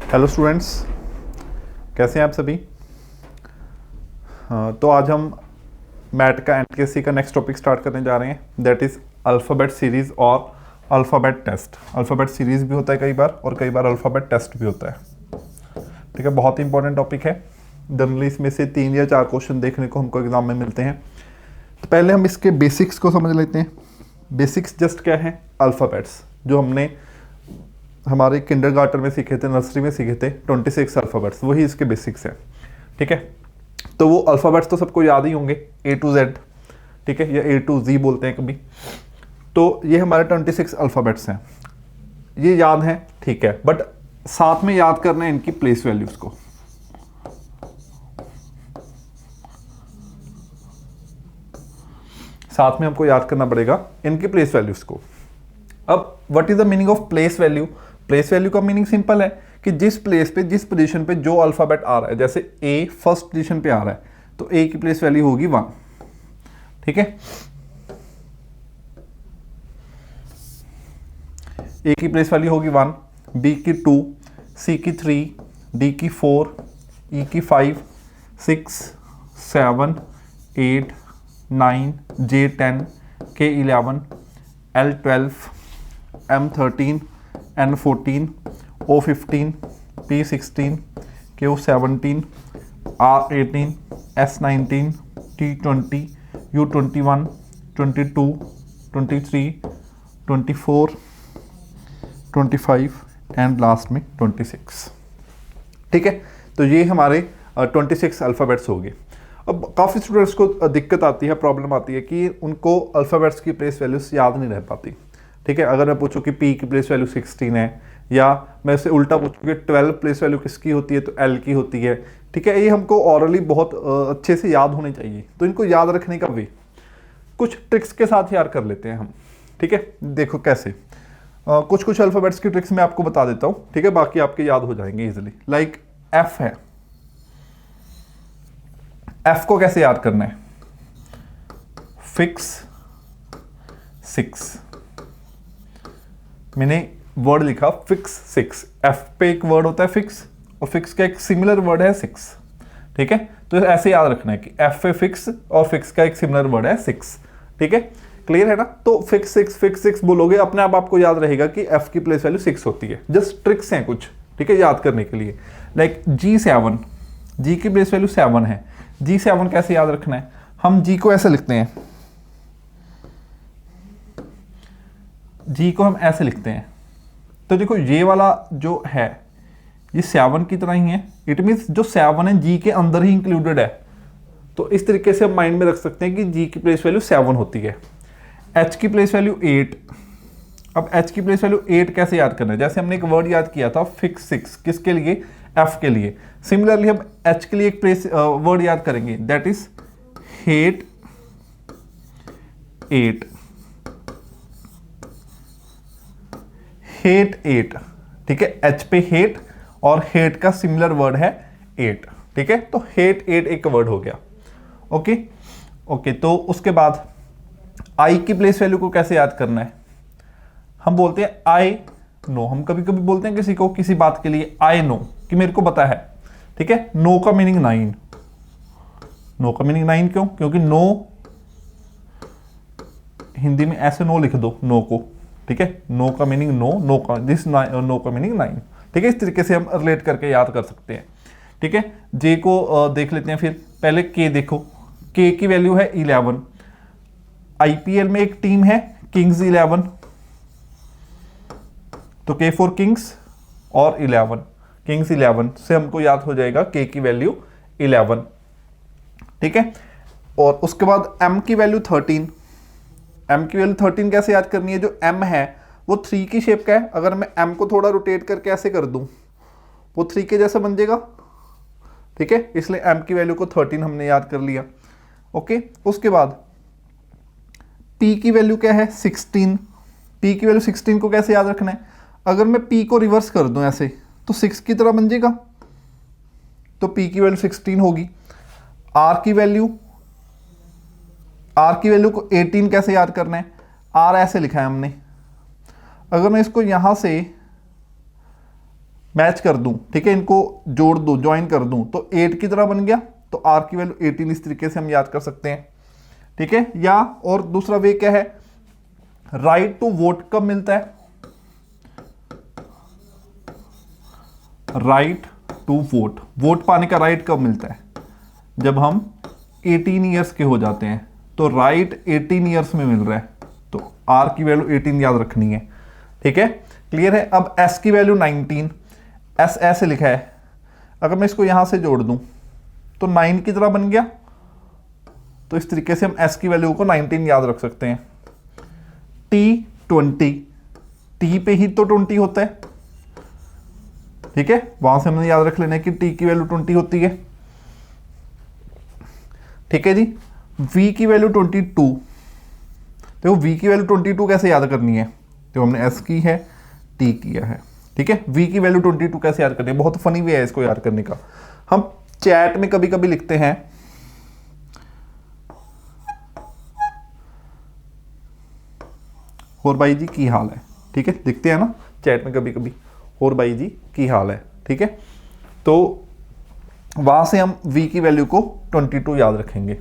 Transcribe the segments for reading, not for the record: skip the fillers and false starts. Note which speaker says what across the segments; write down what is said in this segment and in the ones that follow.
Speaker 1: Hello students, कैसे हैं आप सभी। तो आज हम मैट का एनटीएससी का नेक्स्ट टॉपिक स्टार्ट करने जा रहे हैं, दैट इज़ अल्फ़ाबेट सीरीज़ और अल्फ़ाबेट टेस्ट। अल्फ़ाबेट सीरीज़ भी होता है कई बार और कई बार अल्फ़ाबेट टेस्ट भी होता है। ठीक है, बहुत ही इंपॉर्टेंट टॉपिक है। जनरली इसमें से 3 या 4 क्वेश्चन देखने को हमको एग्जाम में मिलते हैं। तो पहले हम इसके बेसिक्स को समझ लेते हैं। बेसिक्स जस्ट क्या है, अल्फ़ाबेट्स जो हमने हमारे किंडरगार्टन में सीखे थे, नर्सरी में सीखे थे, 26 अल्फ़ाबेट्स, वही इसके बेसिक्स हैं। ठीक है, तो वो अल्फ़ाबेट्स तो सबको याद ही होंगे, A to Z, ठीक है, या A to Z बोलते हैं कभी। तो ये हमारे 26 अल्फ़ाबेट्स हैं, ये याद हैं, ठीक है। बट साथ में याद करना है इनकी प्लेस वैल्यूज़ को। साथ में हमको याद करना पड़ेगा इनकी प्लेस वैल्यूज़ को। अब what is the meaning of place value. Place value का मीनिंग सिंपल है कि जिस प्लेस पे, जिस पोजीशन पे जो अल्फाबेट आ रहा है, जैसे ए फर्स्ट पोजीशन पे आ रहा है तो ए की प्लेस वैल्यू होगी 1। ठीक है, ए की प्लेस वैल्यू होगी 1, बी की 2, सी की 3, डी की 4, ई की 5, 6, 7, 8, 9, जे 10, के 11, L 12, M 13, N 14, O 15, P 16, Q 17, R 18, S 19, T 20, U 21, 22, 23, 24, 25 and last में 26। ठीक है, तो ये हमारे 26 अल्फ़ाबेट्स हो गए। अब काफ़ी स्टूडेंट्स को दिक्कत आती है, प्रॉब्लम आती है कि उनको अल्फ़ाबेट्स की प्लेस वैल्यूज याद नहीं रह पाती। ठीक है, अगर मैं पूछूं कि P की प्लेस वैल्यू 16 है, या मैं इससे उल्टा पूछूं कि 12 प्लेस वैल्यू किसकी होती है, तो L की होती है। ठीक है, ये हमको ऑरली बहुत अच्छे से याद होने चाहिए। तो इनको याद रखने का वे कुछ ट्रिक्स के साथ याद कर लेते हैं हम। ठीक है, देखो कैसे। कुछ कुछ अल्फ़ाबेट्स की ट्रिक्स मैं आपको बता देता हूँ, ठीक है, बाकी आपके याद हो जाएंगे इजिली। लाइक F है, F को कैसे याद करना है, फिक्स 6, मैंने वर्ड लिखा फिक्स 6। एफ पे एक वर्ड होता है फिक्स, और फिक्स का एक सिमिलर वर्ड है 6। ठीक है, तो ऐसे याद रखना है कि एफ पे फिक्स और फिक्स का एक सिमिलर वर्ड है 6। ठीक है, क्लियर है ना। तो फिक्स 6 बोलोगे, अपने आप आपको याद रहेगा कि एफ की प्लेस वैल्यू 6 होती है। जस्ट ट्रिक्स हैं कुछ, ठीक है, याद करने के लिए। लाइक G7, जी की प्लेस वैल्यू 7 है। G7 कैसे याद रखना है, हम जी को ऐसे लिखते हैं, जी को हम ऐसे लिखते हैं। तो देखो ये वाला जो है ये 7 की तरह ही है। इट मीन्स जो 7 है जी के अंदर ही इंक्लूडेड है। तो इस तरीके से हम माइंड में रख सकते हैं कि जी की प्लेस वैल्यू 7 होती है। एच की प्लेस वैल्यू 8। अब एच की प्लेस वैल्यू 8 कैसे याद करना है, जैसे हमने एक वर्ड याद किया था फिक्स 6, किसके लिए, एफ के लिए। सिमिलरली हम एच के लिए एक प्लेस वर्ड याद करेंगे, दैट इज हेट 8। हेट 8, ठीक है, एच पे हेट और हेट का सिमिलर वर्ड है 8। ठीक है, तो हेट 8 एक वर्ड हो गया। ओके ओके, तो उसके बाद आई की प्लेस वैल्यू को कैसे याद करना है, हम बोलते हैं आई नो। हम कभी कभी बोलते हैं किसी को किसी बात के लिए आई नो, कि मेरे को पता है। ठीक है, नो का मीनिंग 9। नो का मीनिंग 9 क्यों, क्योंकि नो हिंदी में ऐसे नो लिख दो, नो को। ठीक है, नो का मीनिंग नो, नो का दिस, नो का मीनिंग 9। ठीक है, इस तरीके से हम रिलेट करके याद कर सकते हैं। ठीक है, जे को देख लेते हैं। फिर पहले के देखो, के की वैल्यू है 11। आईपीएल में एक टीम है किंग्स 11, तो के फॉर किंग्स और 11, किंग्स 11 से हमको याद हो जाएगा के की वैल्यू 11। ठीक है, और उसके बाद एम की वैल्यू 13। एम की वैल्यू 13 कैसे याद करनी है, जो एम है वो 3 की शेप का है। अगर मैं एम को थोड़ा रोटेट करके ऐसे कर दूं वो 3 के जैसा बन जाएगा। ठीक है, इसलिए एम की वैल्यू को 13 हमने याद कर लिया। ओके, उसके बाद पी की वैल्यू क्या है, 16। पी की वैल्यू 16 को कैसे याद रखना है, अगर मैं पी को रिवर्स कर दूं ऐसे तो 6 की तरह बन जाएगा, तो पी की वैल्यू 16 होगी। आर की वैल्यू को 18 कैसे याद करना है, आर ऐसे लिखा है हमने। अगर मैं इसको यहां से मैच कर दूं, ठीक है, इनको जोड़ दूं, ज्वाइन कर दूं, तो 8 की तरह बन गया, तो r की वैल्यू 18 इस तरीके से हम याद कर सकते हैं, ठीक है। या और दूसरा वे क्या है, राइट टू वोट कब मिलता है, राइट टू वोट, वोट पाने का राइट कब मिलता है, जब हम 18 ईयर्स के हो जाते हैं, तो राइट 18 ईयर्स में मिल रहा है, तो r की वैल्यू 18 याद रखनी है, ठीक है, क्लियर है। अब s की वैल्यू 19, s ऐसे लिखा है, अगर मैं इसको यहां से जोड़ दूं तो 9 की तरह बन गया, तो इस तरीके से हम s की वैल्यू को 19 याद रख सकते हैं। t 20, t पे ही तो 20 होता है, ठीक है, वहां से हमने याद रख लेना है कि t की वैल्यू 20 होती है, ठीक है जी। v की वैल्यू 22, देखो v की वैल्यू 22 कैसे याद करनी है, तो हमने s की है, t किया है, ठीक है। v की वैल्यू 22 कैसे याद करनी है, बहुत फनी वे है इसको याद करने का। हम चैट में कभी कभी लिखते हैं और भाई जी की हाल है, ठीक है, लिखते हैं ना चैट में कभी कभी, और भाई जी की हाल है, ठीक है, तो वहां से हम v की वैल्यू को 22 याद रखेंगे।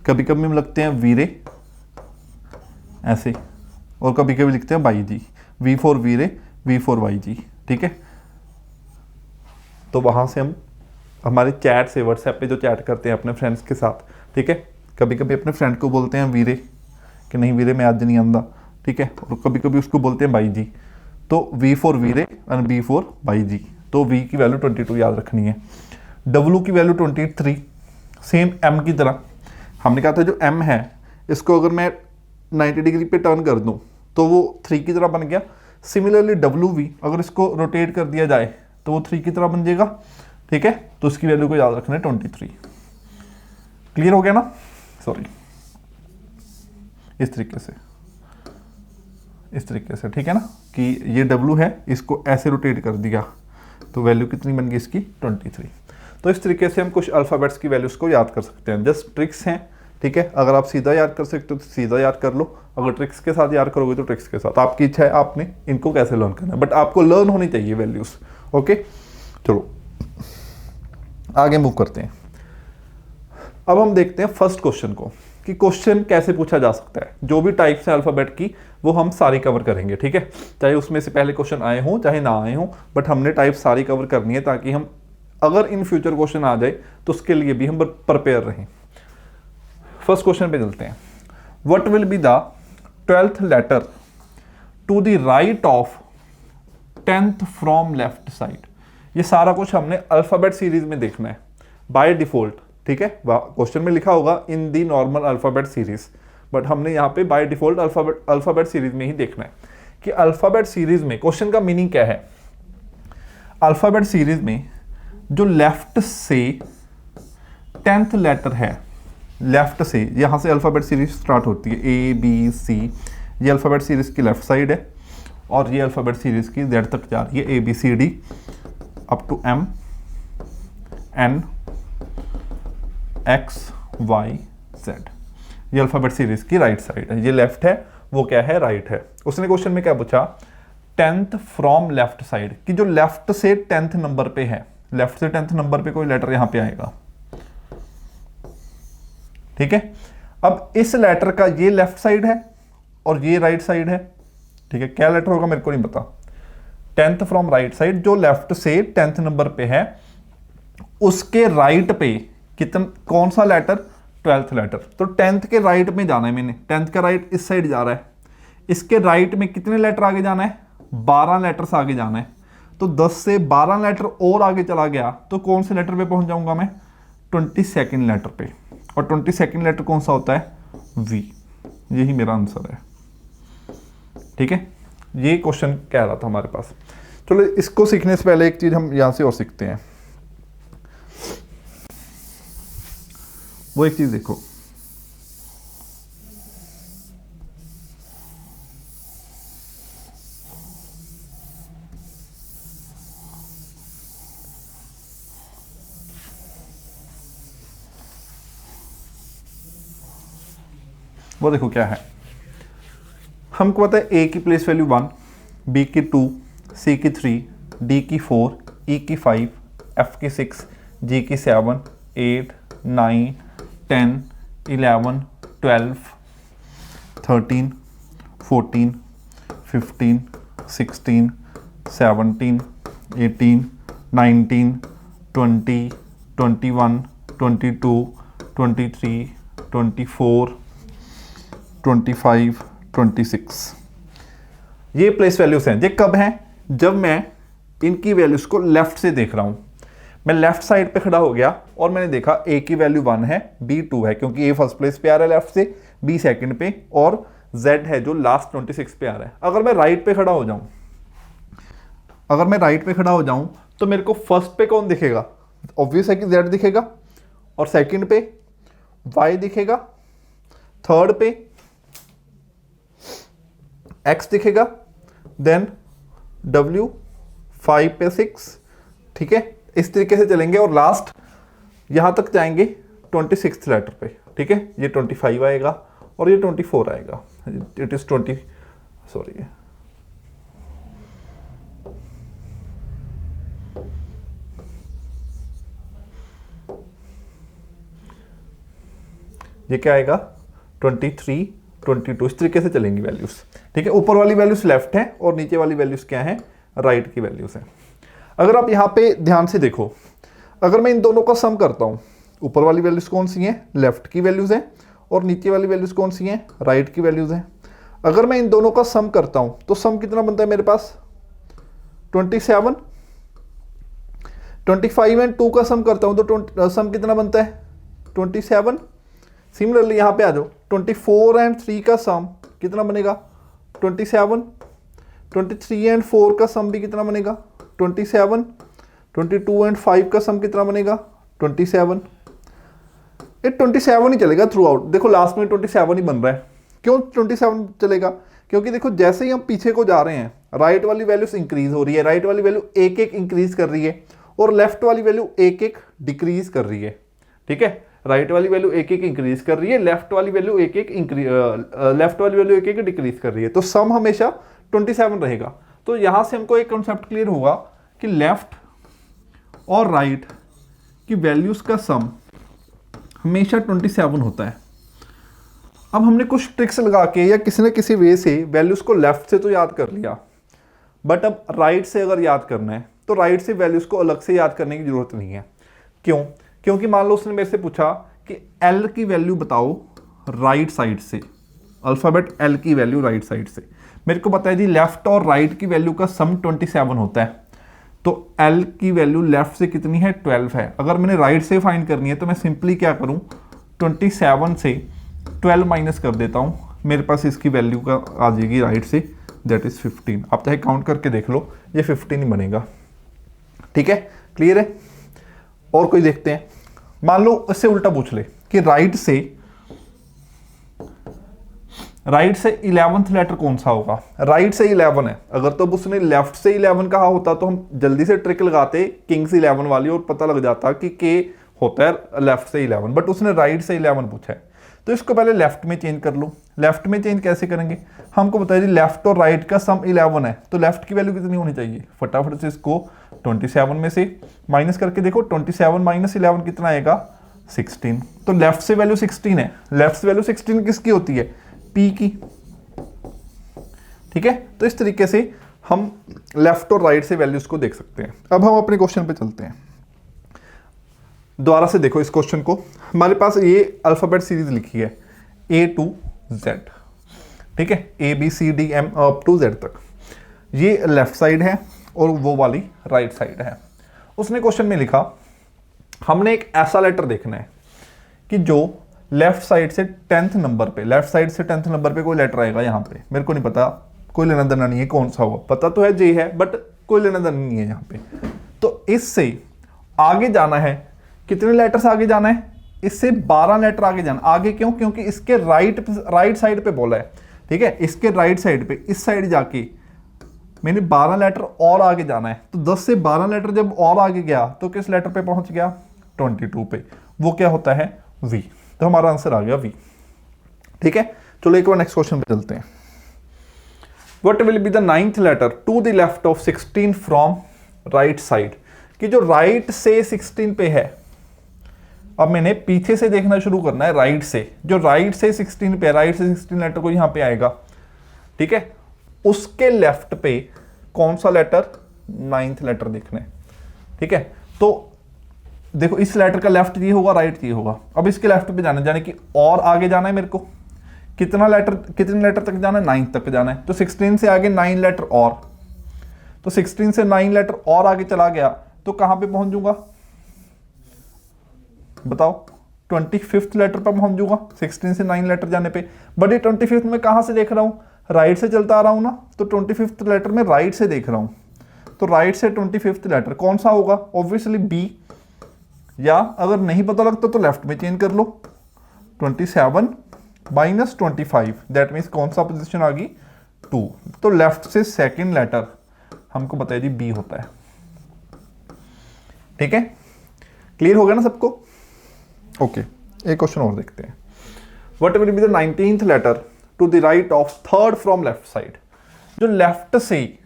Speaker 1: कभी कभी हम लिखते हैं वीरे ऐसे, और कभी कभी लिखते हैं भाई जी, v for Veere, v for भाई जी, ठीक है। तो वहां से हम हमारे चैट से, व्हाट्सएप पे जो चैट करते हैं अपने फ्रेंड्स के साथ, ठीक है, कभी कभी अपने फ्रेंड को बोलते हैं वीरे कि नहीं वीरे मैं आज नहीं आंदा, ठीक है, और कभी कभी उसको बोलते हैं भाई जी, तो v फॉर वीरे एंड b फॉर भाई जी, तो v की वैल्यू 22 याद रखनी है। w की वैल्यू 23, सेम m की तरह, हमने कहा था जो m है इसको अगर मैं 90 डिग्री पे टर्न कर दूं तो वो 3 की तरह बन गया। सिमिलरली wv अगर इसको रोटेट कर दिया जाए तो वो 3 की तरह बन जाएगा, ठीक है, तो उसकी वैल्यू को याद रखना है 23। क्लियर हो गया ना, सॉरी, इस तरीके से, ठीक है ना, कि ये w है, इसको ऐसे रोटेट कर दिया तो वैल्यू कितनी बन गई इसकी 23। तो इस तरीके से हम कुछ अल्फ़ाबेट्स की वैल्यूज को याद कर सकते हैं, जस्ट ट्रिक्स हैं, ठीक है। अगर आप सीधा याद कर सकते हो तो सीधा याद कर लो, अगर ट्रिक्स के साथ याद करोगे तो ट्रिक्स के साथ, आपकी इच्छा है आपने इनको कैसे लर्न करना है, बट आपको लर्न होनी चाहिए वैल्यूज, ओके। चलो आगे मूव करते हैं। अब हम देखते हैं फर्स्ट क्वेश्चन को, कि क्वेश्चन कैसे पूछा जा सकता है। जो भी टाइप्स हैं अल्फ़ाबेट की वो हम सारी कवर करेंगे, ठीक है, चाहे उसमें से पहले क्वेश्चन आए हों चाहे ना आए हों, बट हमने टाइप सारी कवर करनी है ताकि हम अगर इन फ्यूचर क्वेश्चन आ जाए तो उसके लिए भी हम प्रिपेयर रहें। फर्स्ट क्वेश्चन पे चलते हैं। What will be the 12th letter to the right of 10th from left side. ये सारा कुछ हमने अल्फ़ाबेट सीरीज में देखना है बाय डिफॉल्ट, ठीक है, क्वेश्चन में लिखा होगा in the normal alphabet series, but हमने यहाँ पे बाय डिफॉल्ट अल्फ़ाबेट सीरीज में ही देखना है कि अल्फ़ाबेट सीरीज में क्वेश्चन का मीनिंग क्या है। अल्फ़ाबेट सीरीज में जो लेफ्ट से 10th लेटर है, लेफ्ट से यहाँ से अल्फ़ाबेट सीरीज स्टार्ट होती है, ए बी सी, ये अल्फ़ाबेट सीरीज की लेफ्ट साइड है, और ये अल्फ़ाबेट सीरीज की जेड तक जा रही है, A B C D up to M N X Y Z, ये अल्फ़ाबेट सीरीज की राइट साइड है। ये लेफ्ट है, वो क्या है, राइट है। उसने क्वेश्चन में क्या पूछा, 10th फ्रॉम लेफ्ट साइड, कि जो लेफ्ट से 10th नंबर पे है, लेफ्ट से 10th नंबर पे कोई लेटर यहां पे आएगा, ठीक है। अब इस लेटर का ये लेफ्ट साइड है और ये राइट साइड है, ठीक है, क्या लेटर होगा मेरे को नहीं पता। 10th फ्रॉम राइट साइड, जो लेफ्ट से 10th नंबर पे है उसके राइट पे कितना, कौन सा लेटर, 12th लेटर, तो 10th के राइट में जाना है मैंने, 10th का राइट इस साइड जा रहा है, इसके राइट में कितने लेटर आगे जाना है, 12 लेटर्स आगे जाना है। तो 10 से 12 लेटर और आगे चला गया तो कौन से लेटर पे पहुंच जाऊंगा मैं, 22nd लेटर पे, और 22nd लेटर कौन सा होता है, V, यही मेरा आंसर है, ठीक है। ये क्वेश्चन कह रहा था हमारे पास। चलो इसको सीखने से पहले एक चीज हम यहां से और सीखते हैं, वो एक चीज देखो, वो देखो क्या है। हमको पता है ए की प्लेस वैल्यू 1, बी की 2, सी की 3, डी की 4, E की 5, F की 6, G की 7, 8, 9, 10, 11, 12, 13, 14, 15, 16, 17, 18, 19, 20, 21, 22, 23, 24, 25, 26। ये प्लेस वैल्यूज हैं। ये कब हैं? जब मैं इनकी वैल्यूज को लेफ्ट से देख रहा हूं। मैं लेफ्ट साइड पे खड़ा हो गया और मैंने देखा ए की वैल्यू 1 है, बी 2 है, क्योंकि ए फर्स्ट प्लेस पे आ रहा है लेफ्ट से, बी सेकंड पे, और जेड है जो लास्ट 26 पे आ रहा है। अगर मैं राइट पे खड़ा हो जाऊं, तो मेरे को फर्स्ट पे कौन दिखेगा? ऑब्वियस है कि जेड दिखेगा, और सेकंड पे वाई दिखेगा, थर्ड पे एक्स दिखेगा, देन डब्ल्यू, 5 पे 6, ठीक है, इस तरीके से चलेंगे और लास्ट यहां तक जाएंगे 26th लेटर पे, ठीक है। ये 25 आएगा और ये 24 आएगा। इट इज 20, सॉरी, ये क्या आएगा? 23, 22, इस तरीके से चलेंगी वैल्यूज, ठीक है। ऊपर वाली वैल्यूज लेफ्ट है और नीचे वाली वैल्यूज क्या है? राइट की वैल्यूज है। अगर आप यहाँ पे ध्यान से देखो, अगर मैं इन दोनों का सम करता हूँ, ऊपर वाली वैल्यूज कौन सी हैं? लेफ्ट की वैल्यूज हैं, और नीचे वाली वैल्यूज कौन सी हैं? राइट की वैल्यूज हैं। अगर मैं इन दोनों का सम करता हूँ तो सम कितना बनता है मेरे पास? 27। 25 एंड 2 का सम करता हूँ तो सम कितना बनता है? 27। सिमिलरली यहाँ पे आ जाओ, 24 एंड 3 का सम कितना बनेगा? 27। 23 एंड 4 का सम भी कितना बनेगा? 27। 22 एंड 5 का सम कितना बनेगा? 27। ये 27 ही चलेगा थ्रू आउट। देखो लास्ट में 27 ही बन रहा है। क्यों 27 चलेगा? क्योंकि देखो जैसे ही हम पीछे को जा रहे हैं, राइट वाली वैल्यूज इंक्रीज हो रही है, राइट वाली वैल्यू एक एक इंक्रीज कर रही है, और लेफ्ट वाली वैल्यू एक एक डिक्रीज कर रही है, ठीक है। राइट वाली वैल्यू एक एक इंक्रीज कर रही है, लेफ्ट वाली वैल्यू एक एक डिक्रीज कर रही है, तो सम हमेशा 27 रहेगा। तो यहां से हमको एक कॉन्सेप्ट क्लियर होगा कि लेफ्ट और राइट की वैल्यूज का सम हमेशा 27 होता है। अब हमने कुछ ट्रिक्स लगा के या किसी न किसी वे से वैल्यूज को लेफ्ट से तो याद कर लिया, बट अब राइट से अगर याद करना है तो राइट से वैल्यूज को अलग से याद करने की जरूरत नहीं है। क्यों? क्योंकि मान लो उसने मेरे से पूछा कि एल की वैल्यू बताओ राइट साइड से, अल्फाबेट एल की वैल्यू राइट साइड से। मेरे को पता है जी लेफ्ट और राइट की वैल्यू का सम 27 होता है, तो एल की वैल्यू लेफ्ट से कितनी है? 12 है। अगर मैंने राइट से फाइंड करनी है तो मैं सिंपली क्या करूं, 27 से 12 माइनस कर देता हूं, मेरे पास इसकी वैल्यू का आ जाएगी राइट से, दैट इज 15। आप चाहे काउंट करके देख लो, ये 15 ही बनेगा, ठीक है। क्लियर है? और कोई देखते हैं। मान लो इससे उल्टा पूछ ले कि राइट से 11th लेटर कौन सा होगा? राइट से 11 है। अगर तो उसने लेफ्ट से 11 कहा होता तो हम जल्दी से ट्रिक लगाते किंग्स 11 वाली और पता लग जाता कि के होता है लेफ्ट से 11, बट उसने राइट से 11 पूछा है, तो इसको पहले लेफ्ट में चेंज कर लो। लेफ्ट में चेंज कैसे करेंगे? हमको पता है जी लेफ्ट और राइट का सम 11 है, तो लेफ्ट की वैल्यू कितनी होनी चाहिए? फटाफट से इसको 27 में से माइनस करके देखो, 27 माइनस 11 कितना आएगा? 16। तो लेफ्ट से वैल्यू 16 है। लेफ्ट से वैल्यू 16 किसकी होती है? पी की, ठीक है। तो इस तरीके से हम लेफ्ट और राइट से वैल्यूज को देख सकते हैं। अब हम अपने क्वेश्चन पे चलते हैं। दोबारा से देखो इस क्वेश्चन को। हमारे पास ये अल्फाबेट सीरीज लिखी है A to Z, ठीक है, ABCDM अप टू Z तक। ये लेफ्ट साइड है और वो वाली राइट साइड है। उसने क्वेश्चन में लिखा हमने एक ऐसा लेटर देखना है कि जो लेफ्ट साइड से 10th नंबर पे, लेफ्ट साइड से 10th नंबर पे कोई लेटर आएगा यहाँ पे। मेरे को नहीं पता, कोई लेना देना नहीं है कौन सा होगा, पता तो है J है, बट कोई लेना देना नहीं है यहाँ पे। तो इससे आगे जाना है, कितने लेटर्स आगे जाना है? इससे 12 लेटर आगे जाना। आगे क्यों? क्योंकि इसके राइट साइड पे बोला है, ठीक है, इसके राइट साइड पे, इस साइड जाके मैंने 12 लेटर और आगे जाना है। तो 10 से 12 लेटर जब और आगे गया तो किस लेटर पे पहुंच गया? 22 पे। वो क्या होता है? V। तो हमारा आंसर आ गया V, ठीक है। चलो एक बार नेक्स्ट क्वेश्चन पे चलते हैं। What will be the 9th letter to the left of 16 from right side? कि जो राइट से 16 पे है, अब मैंने पीछे से देखना शुरू करना है, राइट से, जो राइट से 16 पे, राइट से 16 लेटर को यहां पे आएगा, ठीक है, उसके लेफ्ट पे कौन सा लेटर, 9th लेटर देखना है, ठीक है। तो देखो इस लेटर का लेफ्ट ये होगा, राइट ये होगा। अब इसके लेफ्ट पे जाना, जाने कि और आगे जाना है मेरे को, कितना लेटर, कितने लेटर तक जाना है, 9 तक जाना है। तो 16 से आगे 9 लेटर और, तो 16 से 9 लेटर और आगे चला गया तो कहां पे पहुंच जाऊंगा बताओ, 25th लेटर पर पहुंच जाऊंगा 16 से 9 लेटर जाने पे। बट ये 25th में कहां से देख रहा हूं, राइट से चलता आ रहा हूं ना, तो 25th लेटर में राइट से देख रहा हूं, तो राइट से 25th लेटर कौन सा होगा, ऑब्वियसली बी, या अगर नहीं पता लगता तो लेफ्ट में चेंज कर लो, 27 माइनस 25, दैट मीन्स कौन सा पोजीशन आ गई, 2। तो लेफ्ट से सेकंड लेटर हमको बताइए जी बी होता है, ठीक है, क्लियर हो गया ना सबको। ओके, एक क्वेश्चन और देखते हैं। What will be the 19th letter to the right of third from left side, जो लेफ्ट से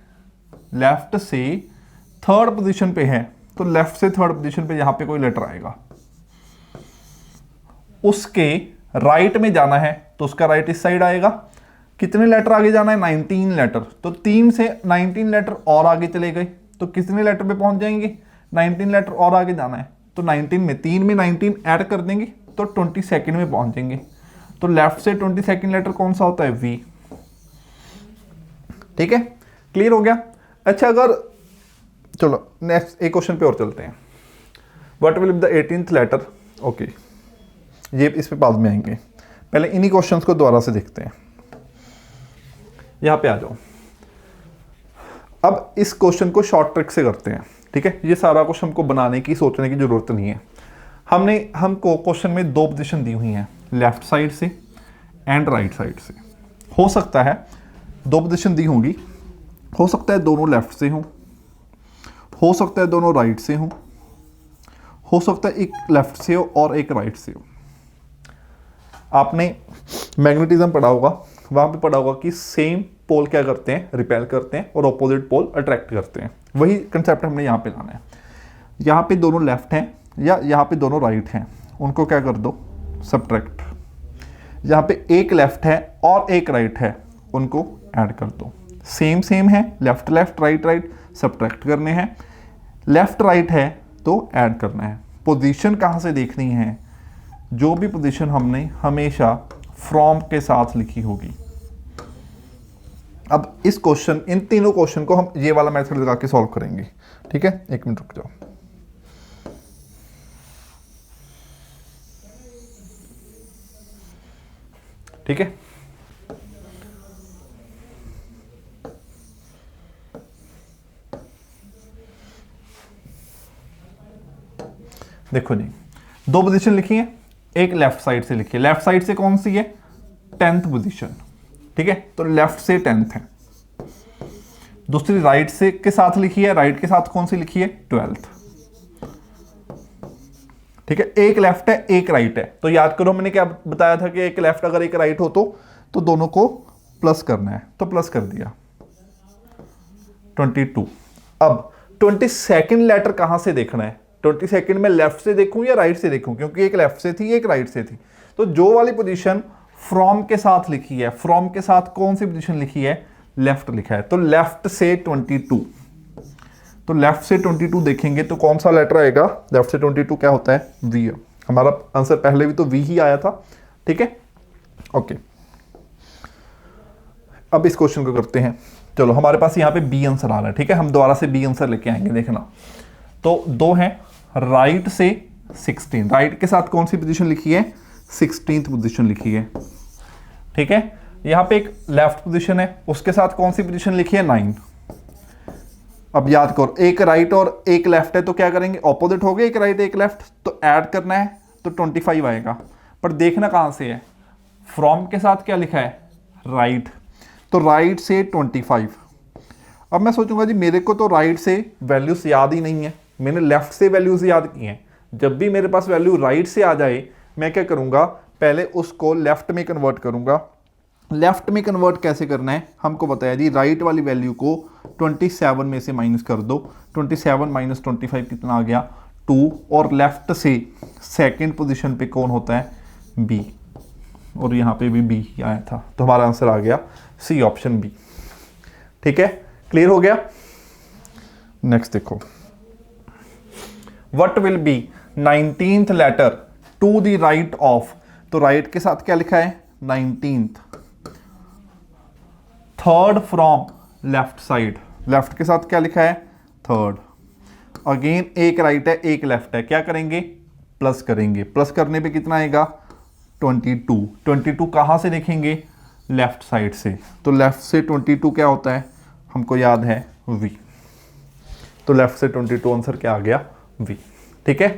Speaker 1: थर्ड पोजीशन पे है, तो लेफ्ट से थर्ड पोजीशन पे यहां पे कोई लेटर आएगा, उसके राइट में जाना है तो उसका राइट इस साइड आएगा। कितने लेटर आगे जाना है, 19 लेटर, तो 3 से 19 लेटर और आगे चले गए तो कितने लेटर पे पहुंच जाएंगे, 19 लेटर और आगे जाना है, तो 19 में 3 में 19 ऐड कर देंगे तो 22nd में पहुंच जाएंगे। तो लेफ्ट से 22nd लेटर कौन सा होता है, वी, ठीक है, क्लियर हो गया। अच्छा, अगर चलो नेक्स्ट एक क्वेश्चन पे और चलते हैं। What will be the 18th letter, okay, ये इस पे बाद में आएंगे, पहले इन्हीं क्वेश्चंस को दोबारा से देखते हैं। यहां पे आ जाओ, अब इस क्वेश्चन को शॉर्ट ट्रिक से करते हैं, ठीक है। ये सारा कुछ हमको बनाने की, सोचने की जरूरत नहीं है। हमको क्वेश्चन में 2 पोजीशन दी हुई हैं, लेफ्ट साइड से एंड राइट साइड से। हो सकता है 2 पोजीशन दी होंगी, हो सकता है दोनों लेफ्ट से हो सकता है दोनों राइट से हो सकता है एक लेफ्ट से हो और एक राइट से हो। आपने मैग्नेटिज्म पढ़ा होगा, वहां पे पढ़ा होगा कि सेम पोल क्या करते हैं, रिपेल करते हैं, और ऑपोजिट पोल अट्रैक्ट करते हैं। वही कंसेप्ट हमने यहाँ पे लाना है। यहाँ पे दोनों लेफ्ट हैं या यहाँ पे दोनों राइट हैं, उनको क्या कर दो, सब्ट्रैक्ट। यहाँ पे एक लेफ्ट है और एक राइट है, उनको ऐड कर दो। सेम है, लेफ्ट राइट सब्ट्रैक्ट करने हैं, लेफ्ट राइट है तो ऐड करना है। पोजीशन कहाँ से देखनी है, जो भी पोजीशन हमने हमेशा फ्रॉम के साथ लिखी होगी। अब इस क्वेश्चन, इन तीनों क्वेश्चन को हम ये वाला मेथड लगा के सॉल्व करेंगे, ठीक है। एक मिनट रुक जाओ। ठीक है, देखो जी, 2 पोजीशन लिखी है, एक लेफ्ट साइड से लिखी है। लेफ्ट साइड से कौन सी है, 10th पोजीशन, ठीक है, तो लेफ्ट से 10th है। दूसरी राइट से के साथ लिखी है, राइट के साथ कौन सी लिखी है, 12th, ठीक है। एक लेफ्ट है एक राइट है, तो याद करो मैंने क्या बताया था कि एक लेफ्ट अगर एक राइट हो तो दोनों को प्लस करना है, तो प्लस कर दिया 22। अब 22nd लेटर कहां से देखना है, 22nd में लेफ्ट से देखूं या राइट से देखूं, क्योंकि एक लेफ्ट से थी एक राइट से थी। तो जो वाली पोजीशन फ्रॉम के साथ लिखी है, फ्रॉम के साथ कौन सी पोजीशन लिखी है, लेफ्ट लिखा है, तो लेफ्ट से 22, तो लेफ्ट से 22 देखेंगे तो कौन सा लेटर आएगा, लेफ्ट से 22 क्या होता है, वी। हमारा आंसर पहले भी तो वी ही आया था, ठीक है, ओके। अब इस क्वेश्चन को करते हैं। चलो, हमारे पास यहाँ पे बी आंसर आ रहा है, ठीक है, हम दोबारा से बी आंसर लेके आएंगे, देखना। तो 2 हैं, राइट से 16, राइट के साथ कौन सी पोजीशन लिखी है, 16th पोजीशन लिखी है, ठीक है। यहाँ पे एक लेफ्ट पोजीशन है, उसके साथ कौन सी पोजीशन लिखी है, 9। अब याद करो, एक राइट और एक लेफ्ट है तो क्या करेंगे, ऑपोजिट हो गए, एक राइट एक लेफ्ट, तो ऐड करना है तो 25 आएगा। पर देखना कहां से है, फ्रॉम के साथ क्या लिखा है, राइट, तो राइट से 25। अब मैं सोचूंगा जी मेरे को तो राइट से वैल्यूज याद ही नहीं है, मैंने लेफ्ट से वैल्यूज याद की हैं। जब भी मेरे पास वैल्यू राइट से आ जाए, मैं क्या करूंगा, पहले उसको लेफ्ट में कन्वर्ट करूंगा, लेफ्ट में कन्वर्ट कैसे करना है हमको बताया जी, राइट वाली वैल्यू को 27 में से माइनस कर दो, 27 माइनस 25 कितना आ गया 2, और लेफ्ट से सेकंड पोजीशन पे कौन होता है बी, और यहाँ पे भी बी ही आया था, तो हमारा आंसर आ गया सी ऑप्शन बी। ठीक है, क्लियर हो गया। नेक्स्ट देखो, what will be 19th letter to the right of, तो राइट के साथ क्या लिखा है 19th, third from left side, left के साथ क्या लिखा है थर्ड, अगेन एक राइट है एक लेफ्ट है, क्या करेंगे प्लस करेंगे, प्लस करने पे कितना आएगा 22, 22 कहाँ से देखेंगे लेफ्ट साइड से, तो लेफ्ट से 22 क्या होता है हमको याद है v, तो लेफ्ट से 22 आंसर क्या आ गया v। ठीक है,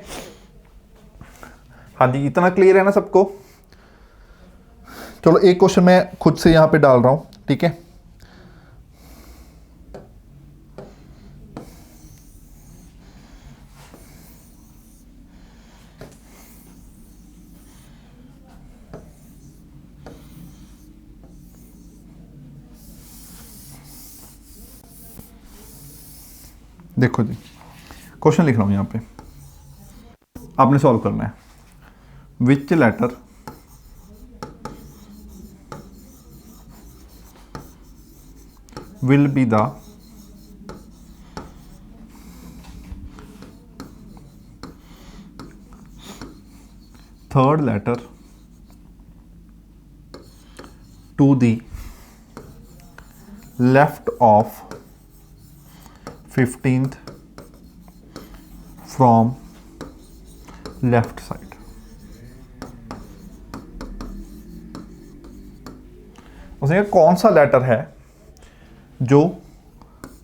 Speaker 1: हाँ जी इतना क्लियर है ना सबको। चलो एक क्वेश्चन मैं खुद से यहां पे डाल रहा हूं, ठीक है, देखो जी क्वेश्चन लिख रहा हूं यहां पे, आपने सॉल्व करना है, विच letter will be the third letter to the left of 15th from left side। उसने कौन सा लेटर है जो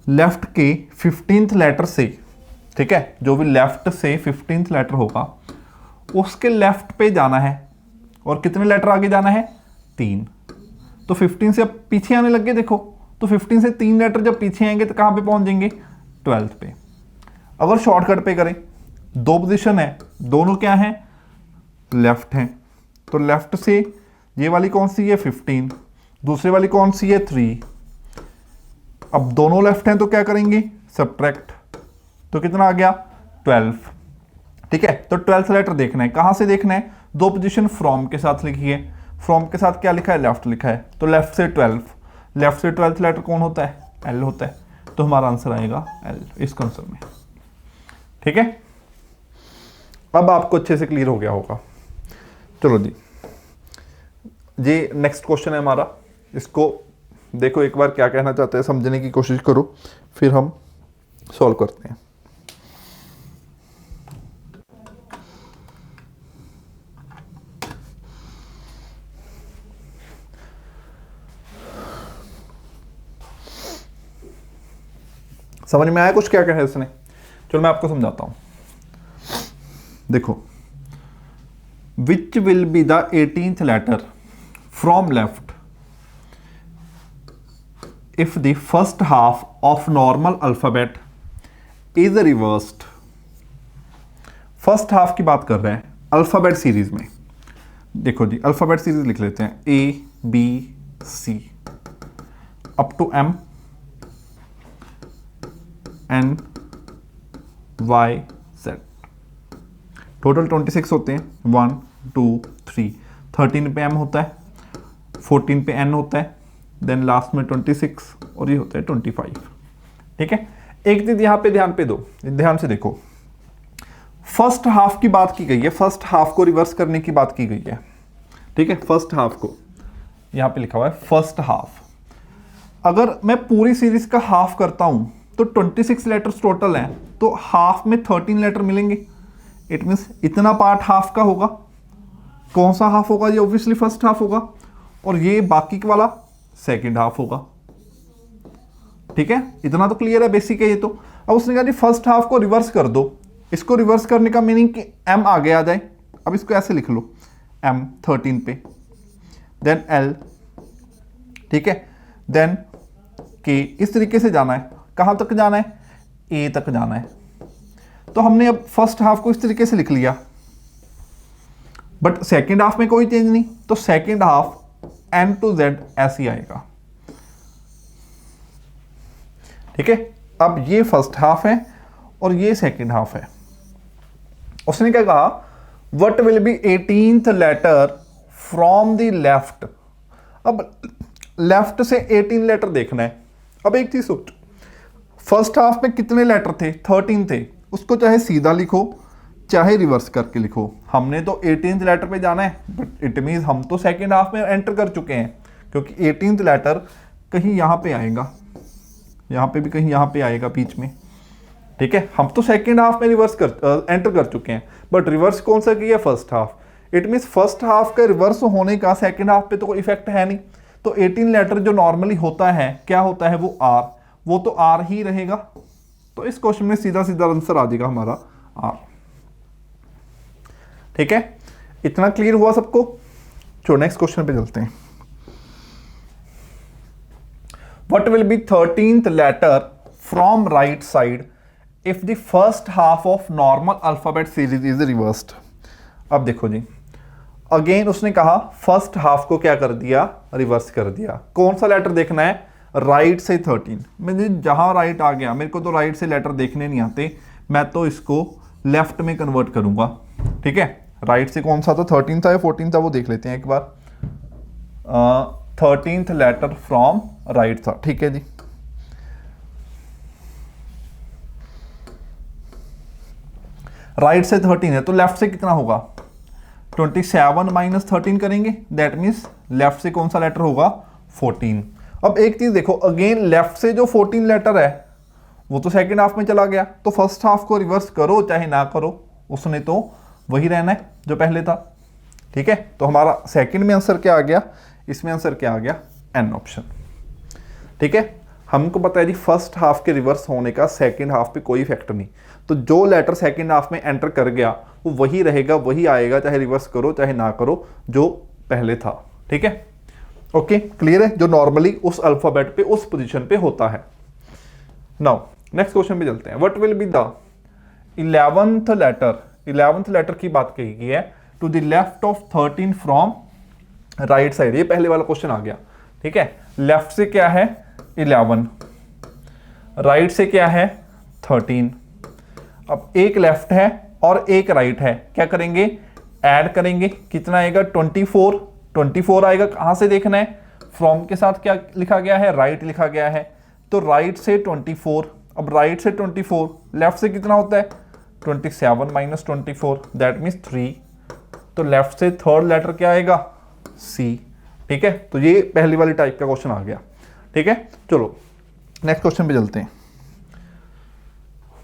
Speaker 1: लेफ्ट के 15th लेटर से, ठीक है, जो भी लेफ्ट से 15th लेटर होगा उसके लेफ्ट पे जाना है, और कितने लेटर आगे जाना है 3, तो 15 से अब पीछे आने लग गए देखो, तो 15 से 3 लेटर जब पीछे आएंगे तो कहां पे पहुंच जाएंगे 12th पे। अगर शॉर्टकट पे करें, दो पोजीशन है, दोनों क्या है लेफ्ट हैं, तो लेफ्ट से ये वाली कौन सी है 15, दूसरी वाली कौन सी है 3, अब दोनों लेफ्ट हैं तो क्या करेंगे सब्ट्रैक्ट, तो कितना आ गया 12। ठीक है, तो 12th लेटर देखना है, कहां से देखना है, दो पोजीशन फ्रॉम के साथ लिखी है, फ्रॉम के साथ क्या लिखा है लेफ्ट लिखा है, तो लेफ्ट से 12, लेफ्ट से 12th लेटर कौन होता है एल होता है, तो हमारा आंसर आएगा एल इस कंसेप्ट में। ठीक है, अब आपको अच्छे से क्लियर हो गया होगा। चलो जी, ये नेक्स्ट क्वेश्चन है हमारा, इसको देखो एक बार क्या कहना चाहते हैं, समझने की कोशिश करो, फिर हम सॉल्व करते हैं। समझ में आया कुछ क्या कहा है इसने, चलो मैं आपको समझाता हूं। देखो, which will be the 18th letter from left if the first half of normal alphabet is reversed। First half की बात कर रहे हैं अल्फाबेट सीरीज में। देखो जी, अल्फाबेट सीरीज लिख लेते हैं A B C up to M N Y Z, total 26 होते हैं, 1 2 3, 13 पे एम होता है, 14 पे एन होता है, देन लास्ट में 26 और ये होता है 25। ठीक है, एक चीज यहां पे ध्यान पे दो, ध्यान से देखो, फर्स्ट हाफ की बात की गई है, फर्स्ट हाफ को रिवर्स करने की बात की गई है। ठीक है, फर्स्ट हाफ को यहां पे लिखा हुआ है फर्स्ट हाफ, अगर मैं पूरी सीरीज का हाफ करता हूं तो 26 लेटर्स टोटल हैं, तो हाफ में 13 लेटर मिलेंगे, इट मींस इतना पार्ट हाफ का होगा। कौन सा हाफ होगा, ये ऑब्वियसली फर्स्ट हाफ होगा, और ये बाकी वाला सेकेंड हाफ होगा। ठीक है, इतना तो क्लियर है, बेसिक है ये तो। अब उसने कहा जी फर्स्ट हाफ को रिवर्स कर दो, इसको रिवर्स करने का मीनिंग कि एम आगे आ जाए, अब इसको ऐसे लिख लो एम 13 पे, देन एल, ठीक है, देन के, इस तरीके से जाना है। कहां तक जाना है, ए तक जाना है। तो हमने अब फर्स्ट हाफ को इस तरीके से लिख लिया, बट सेकेंड हाफ में कोई चेंज नहीं, तो second half N to Z ऐसे ही आएगा। ठीक है, अब ये फर्स्ट हाफ है और ये सेकंड हाफ है। उसने क्या कहा, what will be 18th letter from the left. अब लेफ्ट से 18 लेटर देखना है। अब एक चीज सोच, फर्स्ट हाफ में कितने लेटर थे, 13 थे। उसको चाहे सीधा लिखो चाहे रिवर्स करके लिखो, हमने तो 18th लेटर पे जाना है, बट इट मीन्स हम तो सेकंड हाफ में एंटर कर चुके हैं, क्योंकि 18th लेटर कहीं यहाँ पे आएगा, यहाँ पे भी कहीं यहाँ पे आएगा बीच में। ठीक है, हम तो सेकंड हाफ में एंटर कर चुके हैं, बट रिवर्स कौन सा किया, first half. It means first half के रिवर्स होने का सेकंड हाफ पे तो कोई इफेक्ट है नहीं। तो 18 लेटर जो नॉर्मली होता है, क्या होता है, वो आर, वो तो आर ही रहेगा। तो इस क्वेश्चन में सीधा सीधा आंसर आ जाएगा हमारा आर। ठीक है, इतना क्लियर हुआ सबको। चलो नेक्स्ट क्वेश्चन पे चलते हैं। What will be 13th letter from right side if the first half of normal alphabet series is reversed? अब देखो जी, अगेन उसने कहा फर्स्ट हाफ को क्या कर दिया, रिवर्स कर दिया। कौन सा लेटर देखना है, राइट से 13। मैं जहां राइट आ गया, मेरे को तो राइट से लेटर देखने नहीं आते, मैं तो इसको लेफ्ट में कन्वर्ट करूंगा। ठीक है, राइट से कौन सा था, 13 था या 14 था, वो देख लेते हैं एक बार। 13th लेटर फ्रॉम राइट था। ठीक है जी, राइट से 13 है तो लेफ्ट से कितना होगा, 27 माइनस 13 करेंगे, दैट मीन्स लेफ्ट से कौन सा लेटर होगा, 14। अब एक चीज देखो, अगेन लेफ्ट से जो 14 लेटर है वो तो सेकंड हाफ में चला गया, तो फर्स्ट हाफ को रिवर्स करो चाहे ना करो, उसने तो वही रहना है जो पहले था। ठीक है, तो हमारा सेकंड में आंसर क्या आ गया, इसमें आंसर क्या आ गया, एन ऑप्शन। ठीक है, हमको पता है जी फर्स्ट हाफ के रिवर्स होने का सेकंड हाफ पे कोई इफेक्ट नहीं, तो जो लेटर सेकंड हाफ में एंटर कर गया वो वही रहेगा, वही आएगा, चाहे रिवर्स करो चाहे ना करो, जो पहले था। ठीक है, ओके क्लियर है, जो नॉर्मली उस अल्फाबेट पे उस पोजीशन पे होता है। नाउ नेक्स्ट क्वेश्चन पे चलते हैं। What will be the 11th letter, 11th letter की बात कही गई है, to the left of 13 from right side. ये पहले वाला क्वेश्चन आ गया। ठीक है, लेफ्ट से क्या है 11, राइट से क्या है 13। अब एक लेफ्ट है और एक राइट है, क्या करेंगे, ऐड करेंगे, कितना आएगा 24, 24 आएगा। कहां से देखना है, फ्रॉम के साथ क्या लिखा गया है, राइट लिखा गया है, तो राइट से 24। अब राइट से 24, लेफ्ट से कितना होता है 27 माइनस 24, दैट मीन्स 3। तो लेफ्ट से थर्ड लेटर क्या आएगा, सी। ठीक है, तो ये पहली वाली टाइप का क्वेश्चन आ गया। ठीक है, चलो नेक्स्ट क्वेश्चन पे चलते हैं।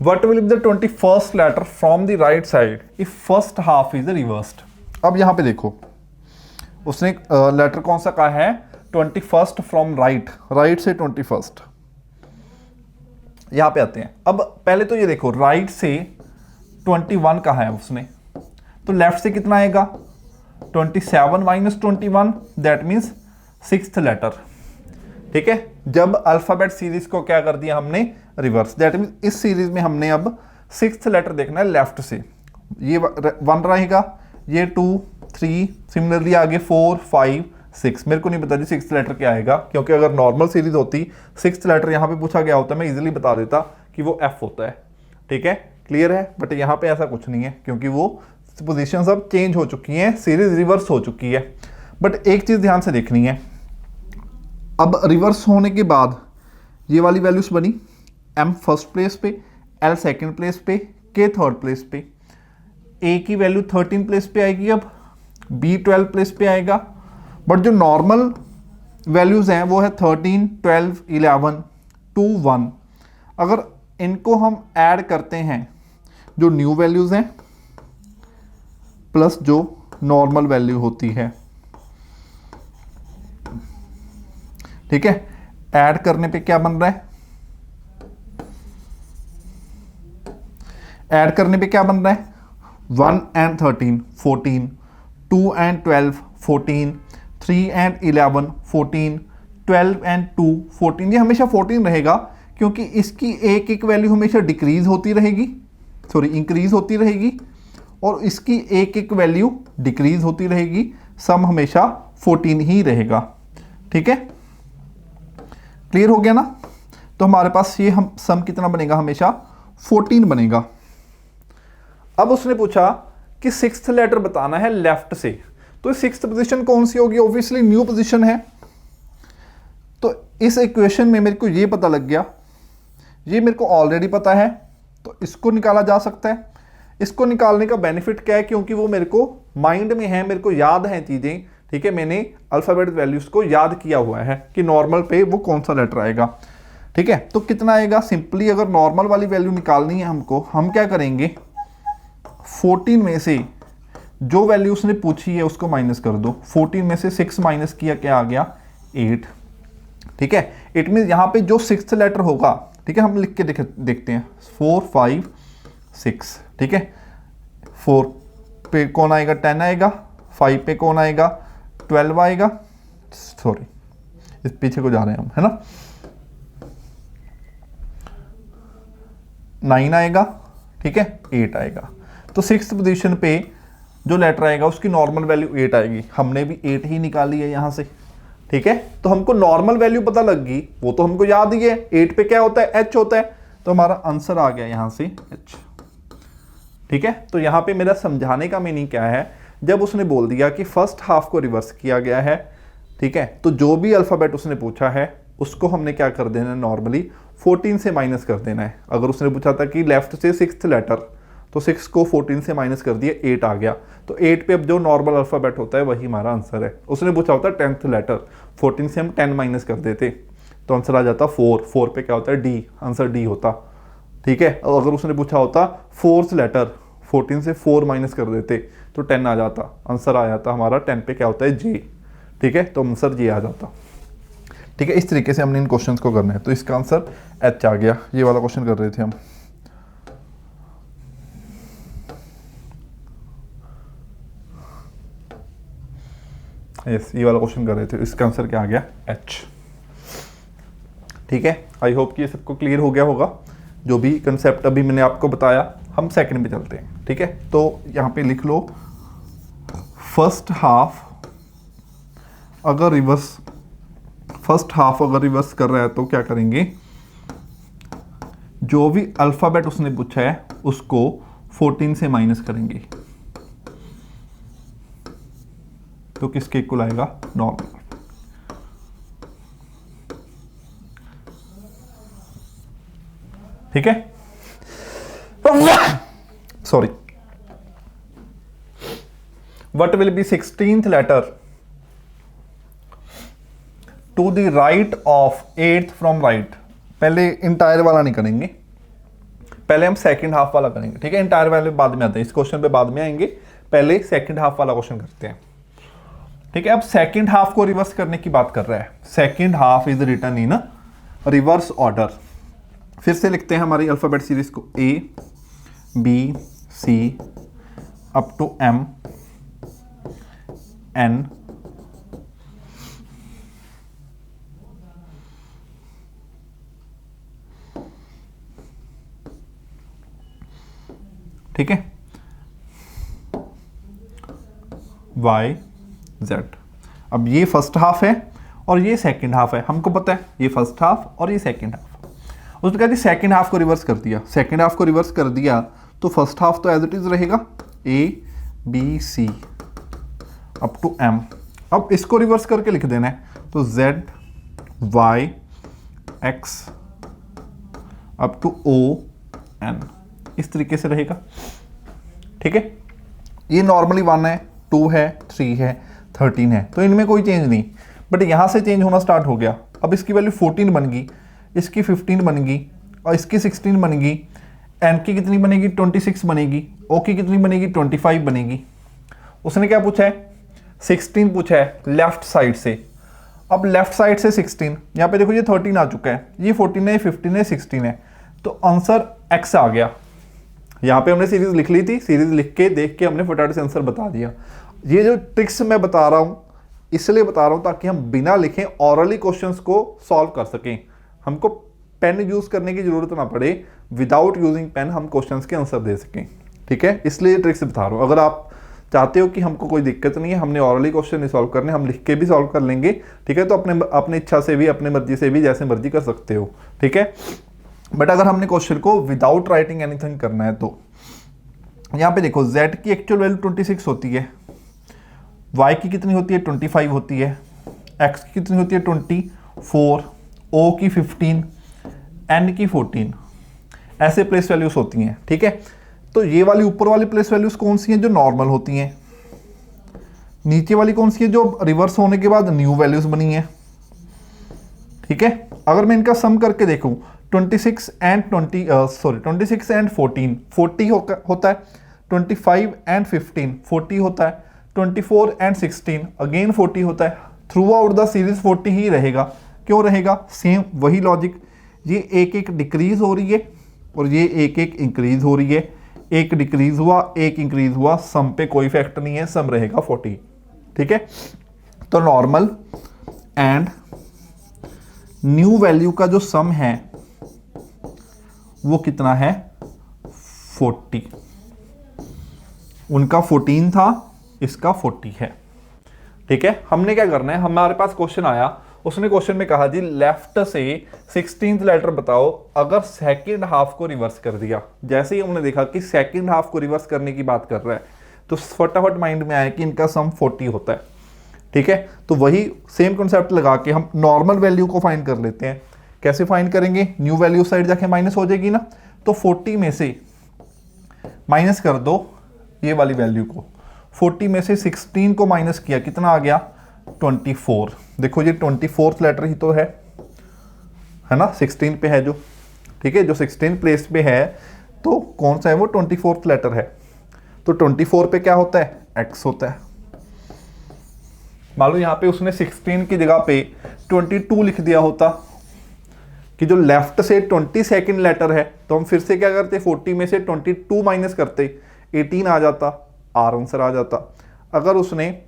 Speaker 1: What will be the 21st letter from the right side if first half is reversed. अब यहां पे देखो, उसने लेटर कौन सा कहा है, 21st फ्रॉम राइट, राइट से 21st। यहां पे आते हैं। अब पहले तो ये देखो, राइट से 21 कहा है उसने, तो लेफ्ट से कितना आएगा 27 minus 21, that means 6th letter. ठीक है, जब अल्फाबेट सीरीज को क्या कर दिया हमने, रिवर्स, दैट मीन्स इस सीरीज में हमने अब 6th लेटर देखना है लेफ्ट से। ये 1 रहेगा, ये 2 3, सिमिलरली आगे 4 5 6। मेरे को नहीं पता जी 6th लेटर क्या आएगा, क्योंकि अगर नॉर्मल सीरीज होती 6th लेटर यहाँ पे पूछा गया होता, मैं इजीली बता देता कि वो F होता है। ठीक है, क्लियर है, बट यहाँ पे ऐसा कुछ नहीं है, क्योंकि वो पोजीशंस अब चेंज हो चुकी हैं, सीरीज रिवर्स हो चुकी है। बट एक चीज ध्यान से देखनी है, अब रिवर्स होने के बाद ये वाली वैल्यूज बनी, M फर्स्ट प्लेस पे, L सेकंड प्लेस पे, K थर्ड प्लेस पे, A की वैल्यू 13 प्लेस पे आएगी, अब B 12 प्लेस पे आएगा। बट जो नॉर्मल वैल्यूज हैं वो है 13 12 11 2 1। अगर इनको हम ऐड करते हैं, जो न्यू वैल्यूज हैं प्लस जो नॉर्मल वैल्यू होती है, ठीक है, ऐड करने पे क्या बन रहा है, ऐड करने पे क्या बन रहा है, 1 and 13 14, 2 and 12 14, 3 and 11 14, 12 and 2 14। ये हमेशा 14 रहेगा, क्योंकि इसकी एक एक वैल्यू हमेशा डिक्रीज होती रहेगी, सॉरी इंक्रीज होती रहेगी, और इसकी एक एक वैल्यू डिक्रीज होती रहेगी, सम हमेशा 14 ही रहेगा। ठीक है, क्लियर हो गया ना। तो हमारे पास ये हम सम कितना बनेगा, हमेशा 14 बनेगा। अब उसने पूछा कि सिक्स्थ लेटर बताना है लेफ्ट से, तो सिक्स्थ पोजीशन कौन सी होगी, ऑब्वियसली न्यू पोजीशन है। तो इस इक्वेशन में मेरे को ये पता लग गया, ये मेरे को ऑलरेडी पता है, तो इसको निकाला जा सकता है। इसको निकालने का बेनिफिट क्या है, क्योंकि वो मेरे को माइंड में है, मेरे को याद है चीज़ें। ठीक है, मैंने अल्फाबेट वैल्यूज को याद किया हुआ है कि नॉर्मल पे वो कौन सा लेटर आएगा। ठीक है, तो कितना आएगा, सिंपली अगर नॉर्मल वाली वैल्यू निकालनी है हमको, हम क्या करेंगे, 14 में से जो वैल्यू उसने पूछी है उसको माइनस कर दो। 14 में से 6 माइनस किया, क्या आ गया, 8। ठीक है, इट मीन यहाँ पे जो सिक्स्थ लेटर होगा, ठीक है, हम लिख के देखते हैं, 4 5 6। ठीक है, 4 पे कौन आएगा, 10 आएगा, 5 पे कौन आएगा, 12 आएगा, सॉरी इस पीछे को जा रहे हैं हम, है ना, 9 आएगा। ठीक है, 8 आएगा। तो सिक्स्थ पोजीशन पे जो लेटर आएगा उसकी नॉर्मल वैल्यू 8 आएगी। हमने भी 8 ही निकाली है यहाँ से। ठीक है, तो हमको नॉर्मल वैल्यू पता लग गई, वो तो हमको याद ही है, 8 पे क्या होता है, h होता है, तो हमारा आंसर आ गया यहाँ से h। ठीक है, तो यहाँ पे मेरा समझाने का मीनिंग क्या है, जब उसने बोल दिया कि फर्स्ट हाफ को रिवर्स किया गया है, ठीक है, तो जो भी अल्फाबेट उसने पूछा है उसको हमने क्या कर देना है, नॉर्मली 14 से माइनस कर देना है। अगर उसने पूछा था कि लेफ्ट से सिक्स्थ लेटर, तो 6 को 14 से माइनस कर दिया, 8 आ गया। तो 8 पे अब जो नॉर्मल अल्फाबेट होता है वही हमारा आंसर है। उसने पूछा होता है 10th लेटर, 14 से हम 10 माइनस कर देते तो आंसर आ जाता 4। 4 पे क्या होता है, डी, आंसर डी होता। ठीक है, और अगर उसने पूछा होता 4th लेटर, 14 से 4 माइनस कर देते तो 10 आ जाता, आंसर आ जाता हमारा 10 पे क्या होता है, जे। ठीक है, तो आंसर जे आ जाता। ठीक है, इस तरीके से हमने इन क्वेश्चंस को करना है। तो इसका आंसर एच आ गया। ये वाला क्वेश्चन कर रहे थे हम। यस, ये वाला क्वेश्चन कर रहे थे, इसका आंसर क्या आ गया, एच। ठीक है, आई होप कि ये सबको क्लियर हो गया होगा। जो भी कंसेप्ट अभी मैंने आपको बताया, हम सेकंड में चलते हैं। ठीक है, तो यहाँ पे लिख लो, फर्स्ट हाफ अगर रिवर्स कर रहा है तो क्या करेंगे, जो भी अल्फाबेट उसने पूछा है उसको 14 से माइनस करेंगे, तो किसके इक्वल आएगा, नॉर्मल। ठीक है, sorry, what will be 16th letter to the right of 8th from right. पहले इंटायर वाला नहीं करेंगे, पहले हम सेकंड हाफ वाला करेंगे। ठीक है, इंटायर वाले बाद में आते हैं, इस क्वेश्चन पे बाद में आएंगे, पहले सेकंड हाफ वाला क्वेश्चन करते हैं। ठीक है, अब सेकंड हाफ को रिवर्स करने की बात कर रहा है। Second half is written in reverse order. फिर से लिखते हैं हमारी अल्फाबेट सीरीज को, A B C up to M N ठीक है, वाई जेड। अब ये फर्स्ट हाफ है और ये सेकंड हाफ है, हमको पता है ये फर्स्ट हाफ और ये सेकंड हाफ। उसने कहा जी सेकंड हाफ को रिवर्स कर दिया, सेकंड हाफ को रिवर्स कर दिया तो फर्स्ट हाफ तो एज इट इज रहेगा, A B C up to M. अब इसको रिवर्स करके लिख देना है, तो Z Y X up to O N, इस तरीके से रहेगा। ठीक है, ये नॉर्मली 1 है, 2 है, 3 है, 13 है, तो इनमें कोई चेंज नहीं। बट यहां से चेंज होना स्टार्ट हो गया। अब इसकी वैल्यू 14 बन गई, इसकी 15 बन गई और इसकी 16 बन गई। एन की कितनी बनेगी, 26 बनेगी। ओ की कितनी बनेगी, 25 बनेगी। उसने क्या पूछा है, 16 पूछा है लेफ्ट साइड से। अब लेफ्ट साइड से 16, यहाँ पे देखो ये 13 आ चुका है, ये 14 है, 15 है, 16 है, तो आंसर एक्स आ गया। यहाँ पे हमने सीरीज लिख ली थी, सीरीज लिख के देख के हमने फटाफट से आंसर बता दिया। ये जो ट्रिक्स मैं बता रहा हूँ इसलिए बता रहा हूँ ताकि हम बिना लिखे ऑरली क्वेश्चंस को सॉल्व कर सकें, हमको पेन यूज करने की जरूरत ना पड़े, विदाउट यूजिंग पेन हम क्वेश्चंस के आंसर दे सकें। ठीक है, इसलिए ट्रिक्स बता रहा हूँ। अगर आप चाहते हो कि हमको कोई दिक्कत नहीं है, हमने ऑरली क्वेश्चन नहीं सॉल्व करने, हम लिख के भी सॉल्व कर लेंगे, ठीक है, तो अपने इच्छा से भी, अपने मर्जी से भी, जैसे मर्जी कर सकते हो, ठीक है। बट अगर हमने क्वेश्चन को विदाउट राइटिंग एनीथिंग करना है तो यहाँ पे देखो z की एक्चुअल वैल्यू 26 होती है, y की कितनी होती है 25 होती है, x की कितनी होती है 24, o की 15, n की 14, ऐसे प्लेस वैल्यूज होती हैं, ठीक है। तो ये वाली ऊपर वाली प्लेस वैल्यूज कौन सी हैं, जो नॉर्मल होती हैं, नीचे वाली कौन सी है, जो रिवर्स होने के बाद न्यू वैल्यूज बनी है, ठीक है। अगर मैं इनका सम करके देखूं 26 एंड 14 40 होता है, 25 एंड 15 40 होता है, 24 एंड 16 अगेन 40 होता है। थ्रू आउट द सीरीज 40 ही रहेगा। क्यों रहेगा? सेम वही लॉजिक, ये एक एक डिक्रीज हो रही है और ये एक एक इंक्रीज हो रही है, एक डिक्रीज हुआ एक इंक्रीज हुआ, सम पे कोई इफेक्ट नहीं है, सम रहेगा 40, ठीक है। तो नॉर्मल एंड न्यू वैल्यू का जो सम है वो कितना है 40, उनका 14 था, इसका 40 है, ठीक है। हमने क्या करना है, हमारे पास क्वेश्चन आया, उसने क्वेश्चन में कहा जी लेफ्ट से 16th लेटर बताओ अगर सेकंड हाफ को रिवर्स कर दिया। जैसे ही हमने देखा कि सेकंड हाफ को रिवर्स करने की बात कर रहा है तो फटाफट माइंड में आया कि इनका सम 40 होता है, ठीक है। तो वही सेम कॉन्सेप्ट लगा के हम नॉर्मल वैल्यू को फाइंड कर लेते हैं। कैसे फाइंड करेंगे? न्यू वैल्यू साइड जाके माइनस हो जाएगी ना, तो 40 में से माइनस कर दो ये वाली वैल्यू को, 40 में से 16 को माइनस किया, कितना आ गया 24। देखो ये 24th लेटर ही तो है ना, 16 पे है जो, ठीक है, जो 16 प्लेस पे है तो कौन सा है वो 24th लेटर है। तो 24 पे क्या होता है? x होता है। मान लो यहाँ पे उसने 16 की जगह पे 22 लिख दिया होता कि जो लेफ्ट से 22nd लेटर है, तो हम फिर से क्या करते, 40 में से 22 माइनस करते, 18 आ जाता, आर आंसर आ जाता। अगर उसने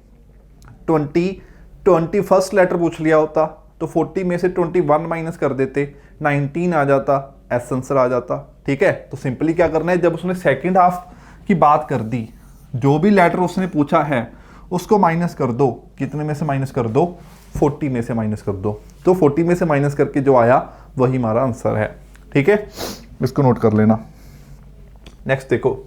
Speaker 1: 21st लेटर पूछ लिया होता तो 40 में से 21 माइनस कर देते, 19 आ जाता, एस आंसर आ जाता, ठीक है। तो सिंपली क्या करना है, जब उसने सेकंड हाफ की बात कर दी, जो भी लेटर उसने पूछा है उसको माइनस कर दो, कितने में से माइनस कर दो, 40 में से माइनस कर दो। तो 40 में से माइनस करके जो आया वही हमारा आंसर है, ठीक है, इसको नोट कर लेना। नेक्स्ट देखो,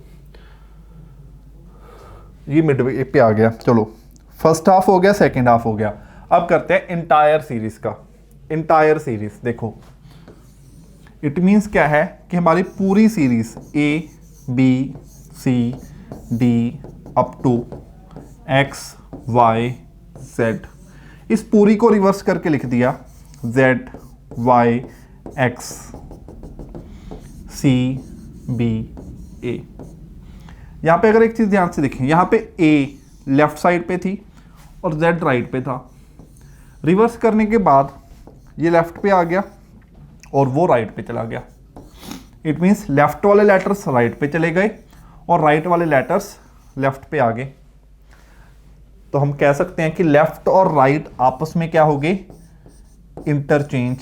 Speaker 1: ये मिड पे आ गया, चलो फर्स्ट हाफ हो गया, सेकंड हाफ हो गया। अब करते हैं इंटायर सीरीज का। इंटायर सीरीज देखो, इट मींस क्या है कि हमारी पूरी सीरीज ABCD अप टू XYZ, इस पूरी को रिवर्स करके लिख दिया ZYXCBA। यहां पे अगर एक चीज ध्यान से देखें, यहां पे A लेफ्ट साइड पे थी और Z राइट पे था। रिवर्स करने के बाद ये लेफ्ट पे आ गया और वो राइट पे चला गया। इट मींस लेफ्ट वाले लेटर्स राइट पे चले गए और राइट वाले लेटर्स लेफ्ट पे आ गए। तो हम कह सकते हैं कि लेफ्ट और राइट आपस में क्या हो गए, इंटरचेंज।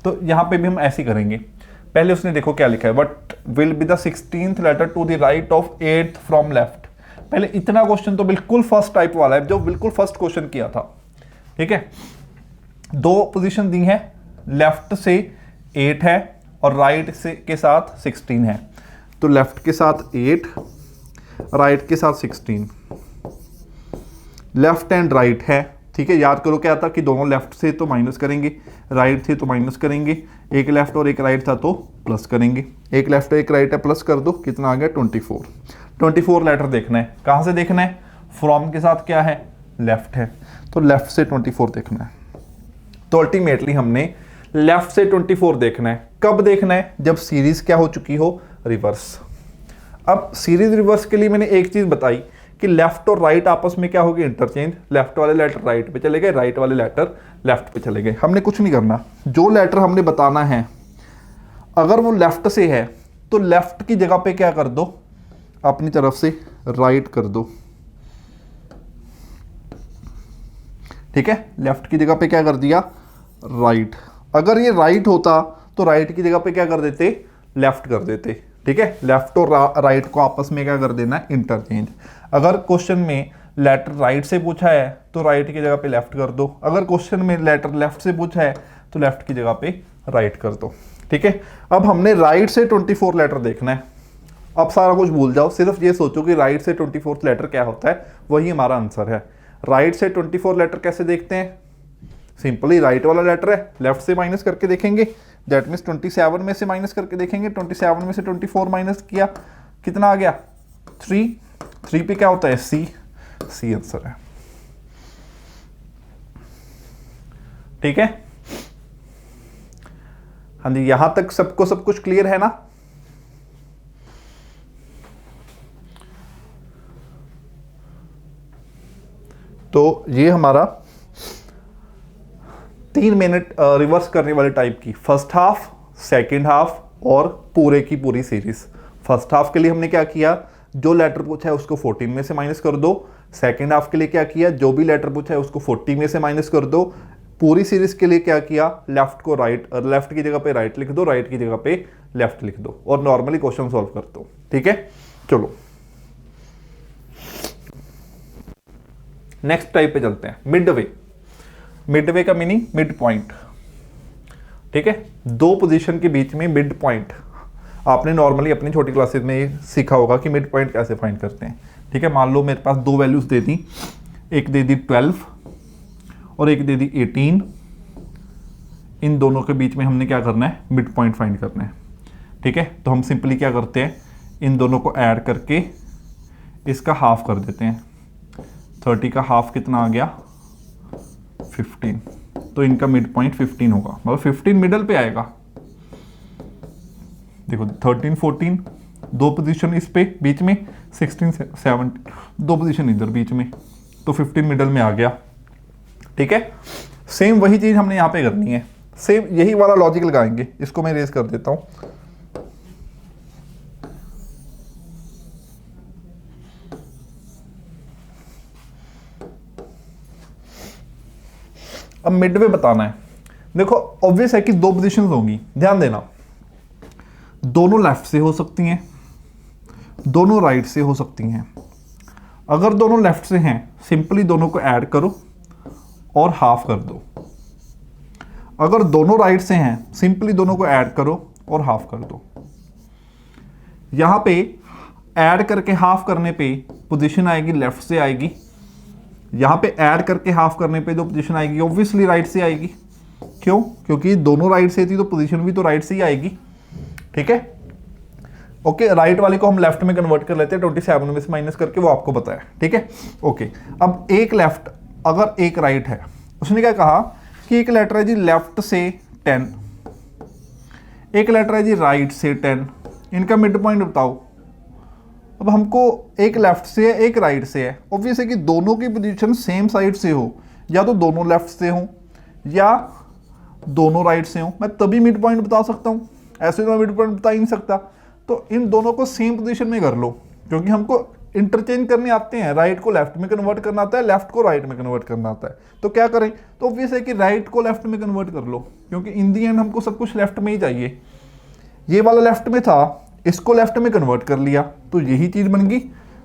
Speaker 1: तो यहां पे भी हम ऐसे करेंगे। पहले उसने देखो क्या लिखा है, what will be the 16th letter to the right of 8th from left. पहले इतना क्वेश्चन तो बिल्कुल फर्स्ट टाइप वाला है, जो बिल्कुल फर्स्ट क्वेश्चन किया था, ठीक है। दो पोजीशन दी है, लेफ्ट से 8 है और राइट से के साथ 16 है। तो लेफ्ट के साथ 8, राइट के साथ 16, लेफ्ट एंड राइट है, ठीक है। याद करो क्या था कि दोनों लेफ्ट से तो माइनस करेंगे, राइट थे तो माइनस करेंगे, एक लेफ्ट और एक राइट था तो प्लस करेंगे, एक लेफ्ट एक राइट है, प्लस कर दो, कितना आ गया 24। 24 लेटर देखना है, कहाँ से देखना है, फ्रॉम के साथ क्या है, लेफ्ट है, तो लेफ्ट से 24 देखना है। तो अल्टीमेटली हमने लेफ्ट से 24 देखना है। कब देखना है? जब सीरीज क्या हो चुकी हो, रिवर्स। अब सीरीज रिवर्स के लिए मैंने एक चीज बताई कि लेफ्ट और राइट आपस में क्या होगी, इंटरचेंज। लेफ्ट वाले लेटर राइट पे चले गए, राइट वाले लेटर लेफ्ट पे चले गए। हमने कुछ नहीं करना, जो लेटर हमने बताना है अगर वो लेफ्ट से है तो लेफ्ट की जगह पे क्या कर दो, अपनी तरफ से राइट कर दो, ठीक है। लेफ्ट की जगह पे क्या कर दिया, राइट। अगर ये राइट होता तो राइट की जगह पे क्या कर देते, लेफ्ट कर देते। ठीक है, लेफ्ट और राइट को आपस में क्या कर देना है, इंटरचेंज। अगर क्वेश्चन में लेटर राइट से पूछा है तो राइट की जगह पे लेफ्ट कर दो, अगर क्वेश्चन में लेटर लेफ्ट से पूछा है तो लेफ्ट की जगह पे राइट कर दो। ठीक है, अब हमने राइट से 24 लेटर देखना है। अब सारा कुछ भूल जाओ, सिर्फ ये सोचो कि राइट से 24 लेटर क्या होता है, वही हमारा आंसर है। राइट से 24 लेटर कैसे देखते हैं, सिंपली राइट वाला लेटर है, लेफ्ट से माइनस करके देखेंगे, दैट मीन्स 27 में से माइनस करके देखेंगे। 27 में से 24 माइनस किया, कितना आ गया 3। 3 पे क्या होता है, सी। सी आंसर है। ठीक है, हाँ जी, यहां तक सबको सब कुछ क्लियर है ना। तो ये हमारा 3 मिनट रिवर्स करने वाले टाइप की, फर्स्ट हाफ, सेकंड हाफ और पूरे की पूरी सीरीज। फर्स्ट हाफ के लिए हमने क्या किया, जो लेटर पूछा है उसको 14 में से माइनस कर दो। सेकंड हाफ के लिए क्या किया, जो भी लेटर पूछा है उसको 40 में से माइनस कर दो। पूरी सीरीज के लिए क्या किया, लेफ्ट को राइट, लेफ्ट की जगह पे राइट लिख दो, राइट की जगह पे लेफ्ट लिख दो और नॉर्मली क्वेश्चन सॉल्व कर दो। ठीक है, चलो नेक्स्ट टाइप पे चलते हैं, मिड वे। मिड वे का मीनिंग मिड पॉइंट। ठीक है, दो पोजीशन के बीच में मिड पॉइंट। आपने नॉर्मली अपनी छोटी क्लासेस में सीखा होगा कि मिड पॉइंट कैसे फाइंड करते हैं। ठीक है, मान लो मेरे पास दो वैल्यूज दे दी, एक दे दी 12 और एक दे दी 18। इन दोनों के बीच में हमने क्या करना है, मिड पॉइंट फाइंड करना है। ठीक है, तो हम सिंपली क्या करते हैं, इन दोनों को ऐड करके इसका हाफ कर देते हैं। 30 का हाफ कितना आ गया, 15। तो इनका मिड पॉइंट 15 होगा, मतलब 15 मिडल पे आएगा। देखो 13 14 दो पोजीशन इस पे बीच में, 16 17 दो पोजीशन इधर बीच में, तो 15 मिडल में आ गया। ठीक है, सेम वही चीज हमने यहां पे करनी है, सेम यही वाला लॉजिक लगाएंगे। इसको मैं रेज कर देता हूं। अब मिडवे बताना है। देखो ऑब्वियस है कि दो पोजीशंस होंगी, ध्यान देना, दोनों लेफ्ट से हो सकती हैं, दोनों राइट से हो सकती हैं। अगर दोनों लेफ्ट से हैं, सिंपली दोनों को ऐड करो और हाफ कर दो। अगर दोनों राइट से हैं, सिंपली दोनों को ऐड करो और हाफ कर दो। यहां पे ऐड करके हाफ करने पे पोजीशन आएगी लेफ्ट से आएगी, यहां पे ऐड करके हाफ करने पे जो पोजीशन आएगी ऑब्वियसली राइट से आएगी। क्यों, क्योंकि दोनों राइट से थी तो पोजीशन भी तो राइट से ही आएगी। ठीक है, ओके, राइट वाले को हम लेफ्ट में कन्वर्ट कर लेते हैं 27 में से माइनस करके, वो आपको पता है। ठीक है, ओके, अब एक लेफ्ट अगर एक राइट है, उसने क्या कहा कि एक लेटर है जी लेफ्ट से 10, एक लेटर है जी राइट से 10, इनका मिड पॉइंट बताओ। अब हमको एक लेफ्ट से है एक राइट से है, ऑब्वियस है कि दोनों की पोजीशन सेम साइड से हो, या तो दोनों लेफ्ट से हो या दोनों राइट से हो, मैं तभी मिड पॉइंट बता सकता हूं, ऐसे तो मैं मिड पॉइंट बता ही नहीं सकता। तो इन दोनों को सेम पोजीशन में कर लो, क्योंकि हमको इंटरचेंज करने आते हैं, राइट को लेफ्ट में कन्वर्ट करना आता है, लेफ्ट को राइट में कन्वर्ट करना आता है। तो क्या करें, तो ऑब्वियस है कि राइट को लेफ्ट में कन्वर्ट कर लो, क्योंकि इन दी एंड हमको सब कुछ लेफ्ट में ही चाहिए। ये वाला लेफ्ट में था, इसको लेफ्ट में कन्वर्ट कर लिया, तो यही चीज बन गई,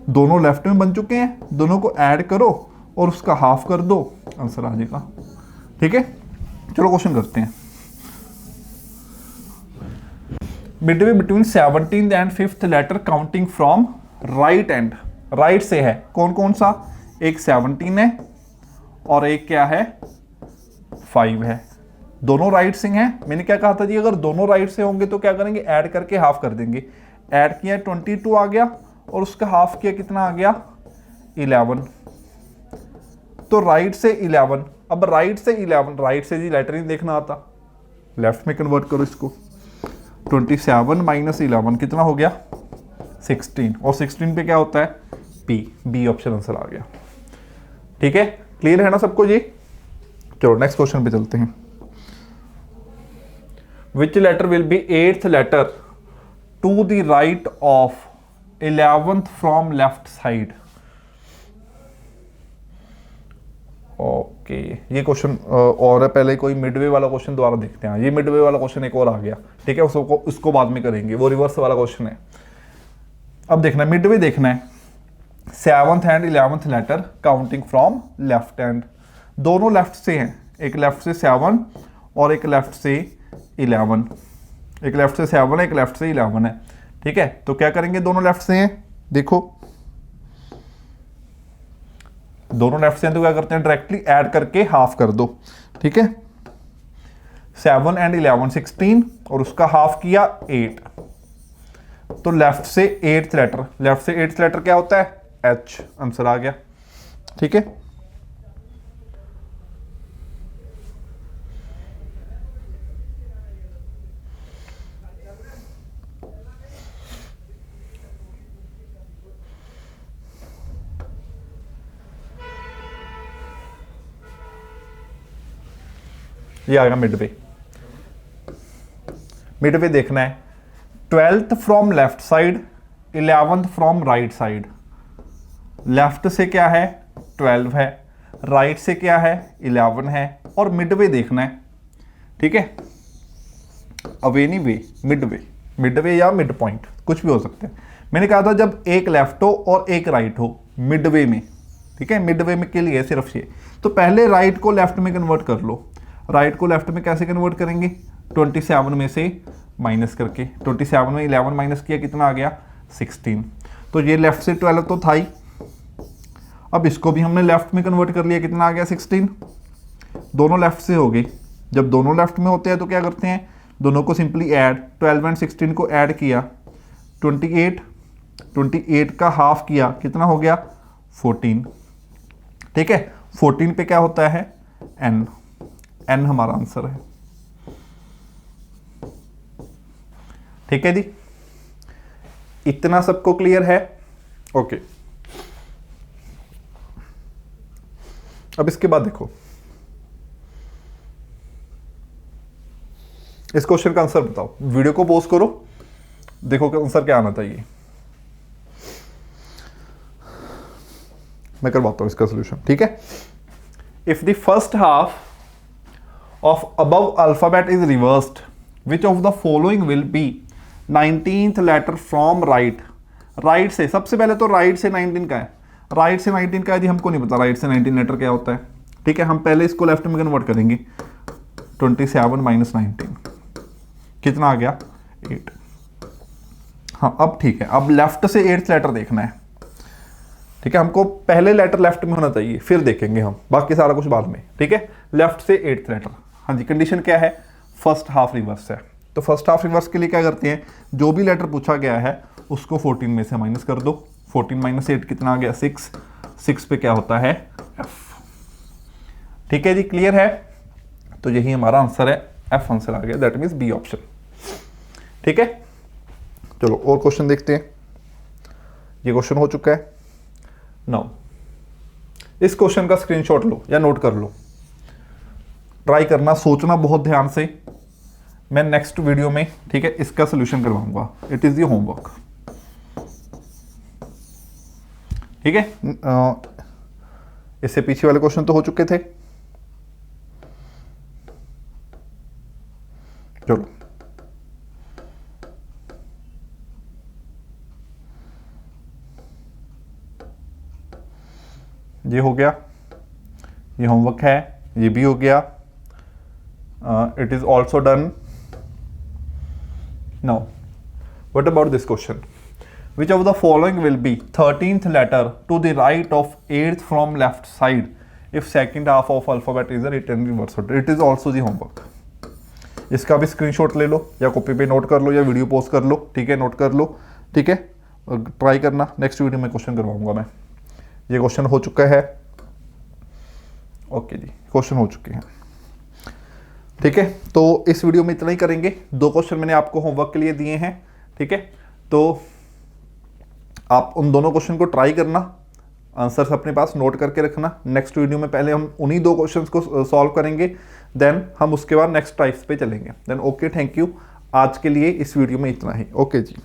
Speaker 1: दोनों लेफ्ट में बन चुके हैं, दोनों को ऐड करो और उसका हाफ कर दो, आंसर आ जाएगा। ठीक है, चलो क्वेश्चन करते हैं। Midway between 17th and 5th letter counting from right end, right से है कौन कौन सा, एक 17 है और एक क्या है 5 है, दोनों राइट से हैं। मैंने क्या कहा था जी, अगर दोनों राइट से होंगे तो क्या करेंगे, ऐड करके हाफ कर देंगे। ऐड किया 22 आ गया और उसका हाफ किया कितना आ गया 11, तो राइट से 11। अब राइट से 11, राइट से जी लेटर नहीं देखना आता, लेफ्ट में कन्वर्ट करो इसको। 27 माइनस 11 कितना हो गया 16, और 16 पे क्या होता है पी, बी ऑप्शन आंसर आ गया। ठीक है, क्लियर है ना सबको जी। चलो नेक्स्ट क्वेश्चन पे चलते हैं। Which letter will be 8th letter to the right of 11th from left side? Okay, ये क्वेश्चन और है, पहले कोई मिडवे वाला क्वेश्चन दोबारा देखते हैं। ये मिडवे वाला क्वेश्चन एक और आ गया, ठीक है, उसको बाद में करेंगे, वो रिवर्स वाला क्वेश्चन है। अब देखना है मिडवे, देखना है 7th and 11th letter counting from left hand, दोनों लेफ्ट से हैं, एक लेफ्ट से 7 और एक लेफ्ट से 11, एक लेफ्ट से 7 है, एक लेफ्ट से 11 है, ठीक है। तो क्या करेंगे, दोनों लेफ्ट से हैं, देखो दोनों लेफ्ट से हैं तो क्या करते हैं, डायरेक्टली ऐड करके हाफ कर दो, ठीक है। 7 एंड 11 16 और उसका हाफ किया 8, तो लेफ्ट से 8th लेटर, लेफ्ट से 8th लेटर क्या होता है, H, आंसर आ गया, ठीक है। ये आएगा मिडवे। मिडवे देखना है 12th from left side, 11th from right side. Left से क्या है 12 है, राइट से क्या है 11 है, और मिडवे देखना है, ठीक है। अवेनी वे, मिडवे, मिडवे या मिड पॉइंट कुछ भी हो सकते हैं। मैंने कहा था जब एक लेफ्ट हो और एक राइट हो मिडवे में, ठीक है, मिडवे में के लिए सिर्फ ये। तो पहले राइट को लेफ्ट में कन्वर्ट कर लो। राइट को लेफ्ट में कैसे कन्वर्ट करेंगे, 27 में से माइनस करके, 27 में 11 माइनस किया कितना आ गया 16। तो ये लेफ्ट से 12 तो था ही, अब इसको भी हमने लेफ्ट में कन्वर्ट कर लिया, कितना आ गया 16। दोनों लेफ्ट से हो गई, जब दोनों लेफ्ट में होते हैं तो क्या करते हैं, दोनों को सिंपली ऐड, 12 एंड 16 को ऐड किया 28, 28 का हाफ किया कितना हो गया 14, ठीक है। 14 पे क्या होता है n, n हमारा आंसर है, ठीक है जी। इतना सबको क्लियर है, ओके। अब इसके बाद देखो, इस क्वेश्चन का आंसर बताओ, वीडियो को पॉज करो, देखो कि आंसर क्या आना चाहिए। मैं करवाता हूं इसका सोल्यूशन, ठीक है। If the first half of above alphabet is reversed, which of the following will be 19th letter from right। Right से सबसे पहले तो राइट से 19 का है, राइट से 19 का है जी, हमको नहीं पता राइट से 19 लेटर क्या होता है, ठीक है। हम पहले इसको लेफ्ट में कन्वर्ट करेंगे, 27 माइनस 19 कितना आ गया 8। हाँ अब ठीक है, अब लेफ्ट से 8th लेटर देखना है, ठीक है। हमको पहले लेटर लेफ्ट में होना चाहिए, फिर देखेंगे हम बाकी सारा कुछ बाद में, ठीक है। लेफ्ट से 8th लेटर, हाँ जी। कंडीशन क्या है, फर्स्ट हाफ रिवर्स है, तो फर्स्ट हाफ रिवर्स के लिए क्या करते हैं, जो भी लेटर पूछा गया है उसको 14 में से माइनस कर दो। 14 माइनस 8 कितना आ गया 6, 6 पे क्या होता है F, ठीक है जी, क्लियर है। तो यही हमारा आंसर है, F आंसर आ गया, दैट मीन्स बी ऑप्शन, ठीक है। चलो और क्वेश्चन देखते हैं, ये क्वेश्चन हो चुका है। नाउ इस क्वेश्चन का स्क्रीनशॉट लो या नोट कर लो, ट्राई करना, सोचना बहुत ध्यान से। मैं नेक्स्ट वीडियो में, ठीक है, इसका सोल्यूशन करवाऊंगा, इट इज द होमवर्क, ठीक है। इससे पीछे वाले क्वेश्चन तो हो चुके थे, चलो ये हो गया, ये होमवर्क है, ये भी हो गया। It is also done. Now what about this question, which of the following will be 13th letter to the right of 8th from left side if second half of alphabet is written in reverse order। it is also the homework। इसका भी screenshot ले लो या copy पे note कर लो या video pause कर लो, ठीक है, नोट कर लो, ठीक है, ट्राई करना। नेक्स्ट वीडियो में क्वेश्चन करवाऊंगा मैं। ये क्वेश्चन हो चुका है, ओके जी, क्वेश्चन हो चुके हैं, ठीक है। तो इस वीडियो में इतना ही करेंगे, 2 क्वेश्चन मैंने आपको होमवर्क के लिए दिए हैं, ठीक है। तो आप उन दोनों क्वेश्चन को ट्राई करना, आंसर्स अपने पास नोट करके रखना। नेक्स्ट वीडियो में पहले हम उन्हीं 2 क्वेश्चंस को सॉल्व करेंगे, देन हम उसके बाद नेक्स्ट टाइप्स पे चलेंगे। Then okay, thank you. आज के लिए इस वीडियो में इतना ही, ओके जी।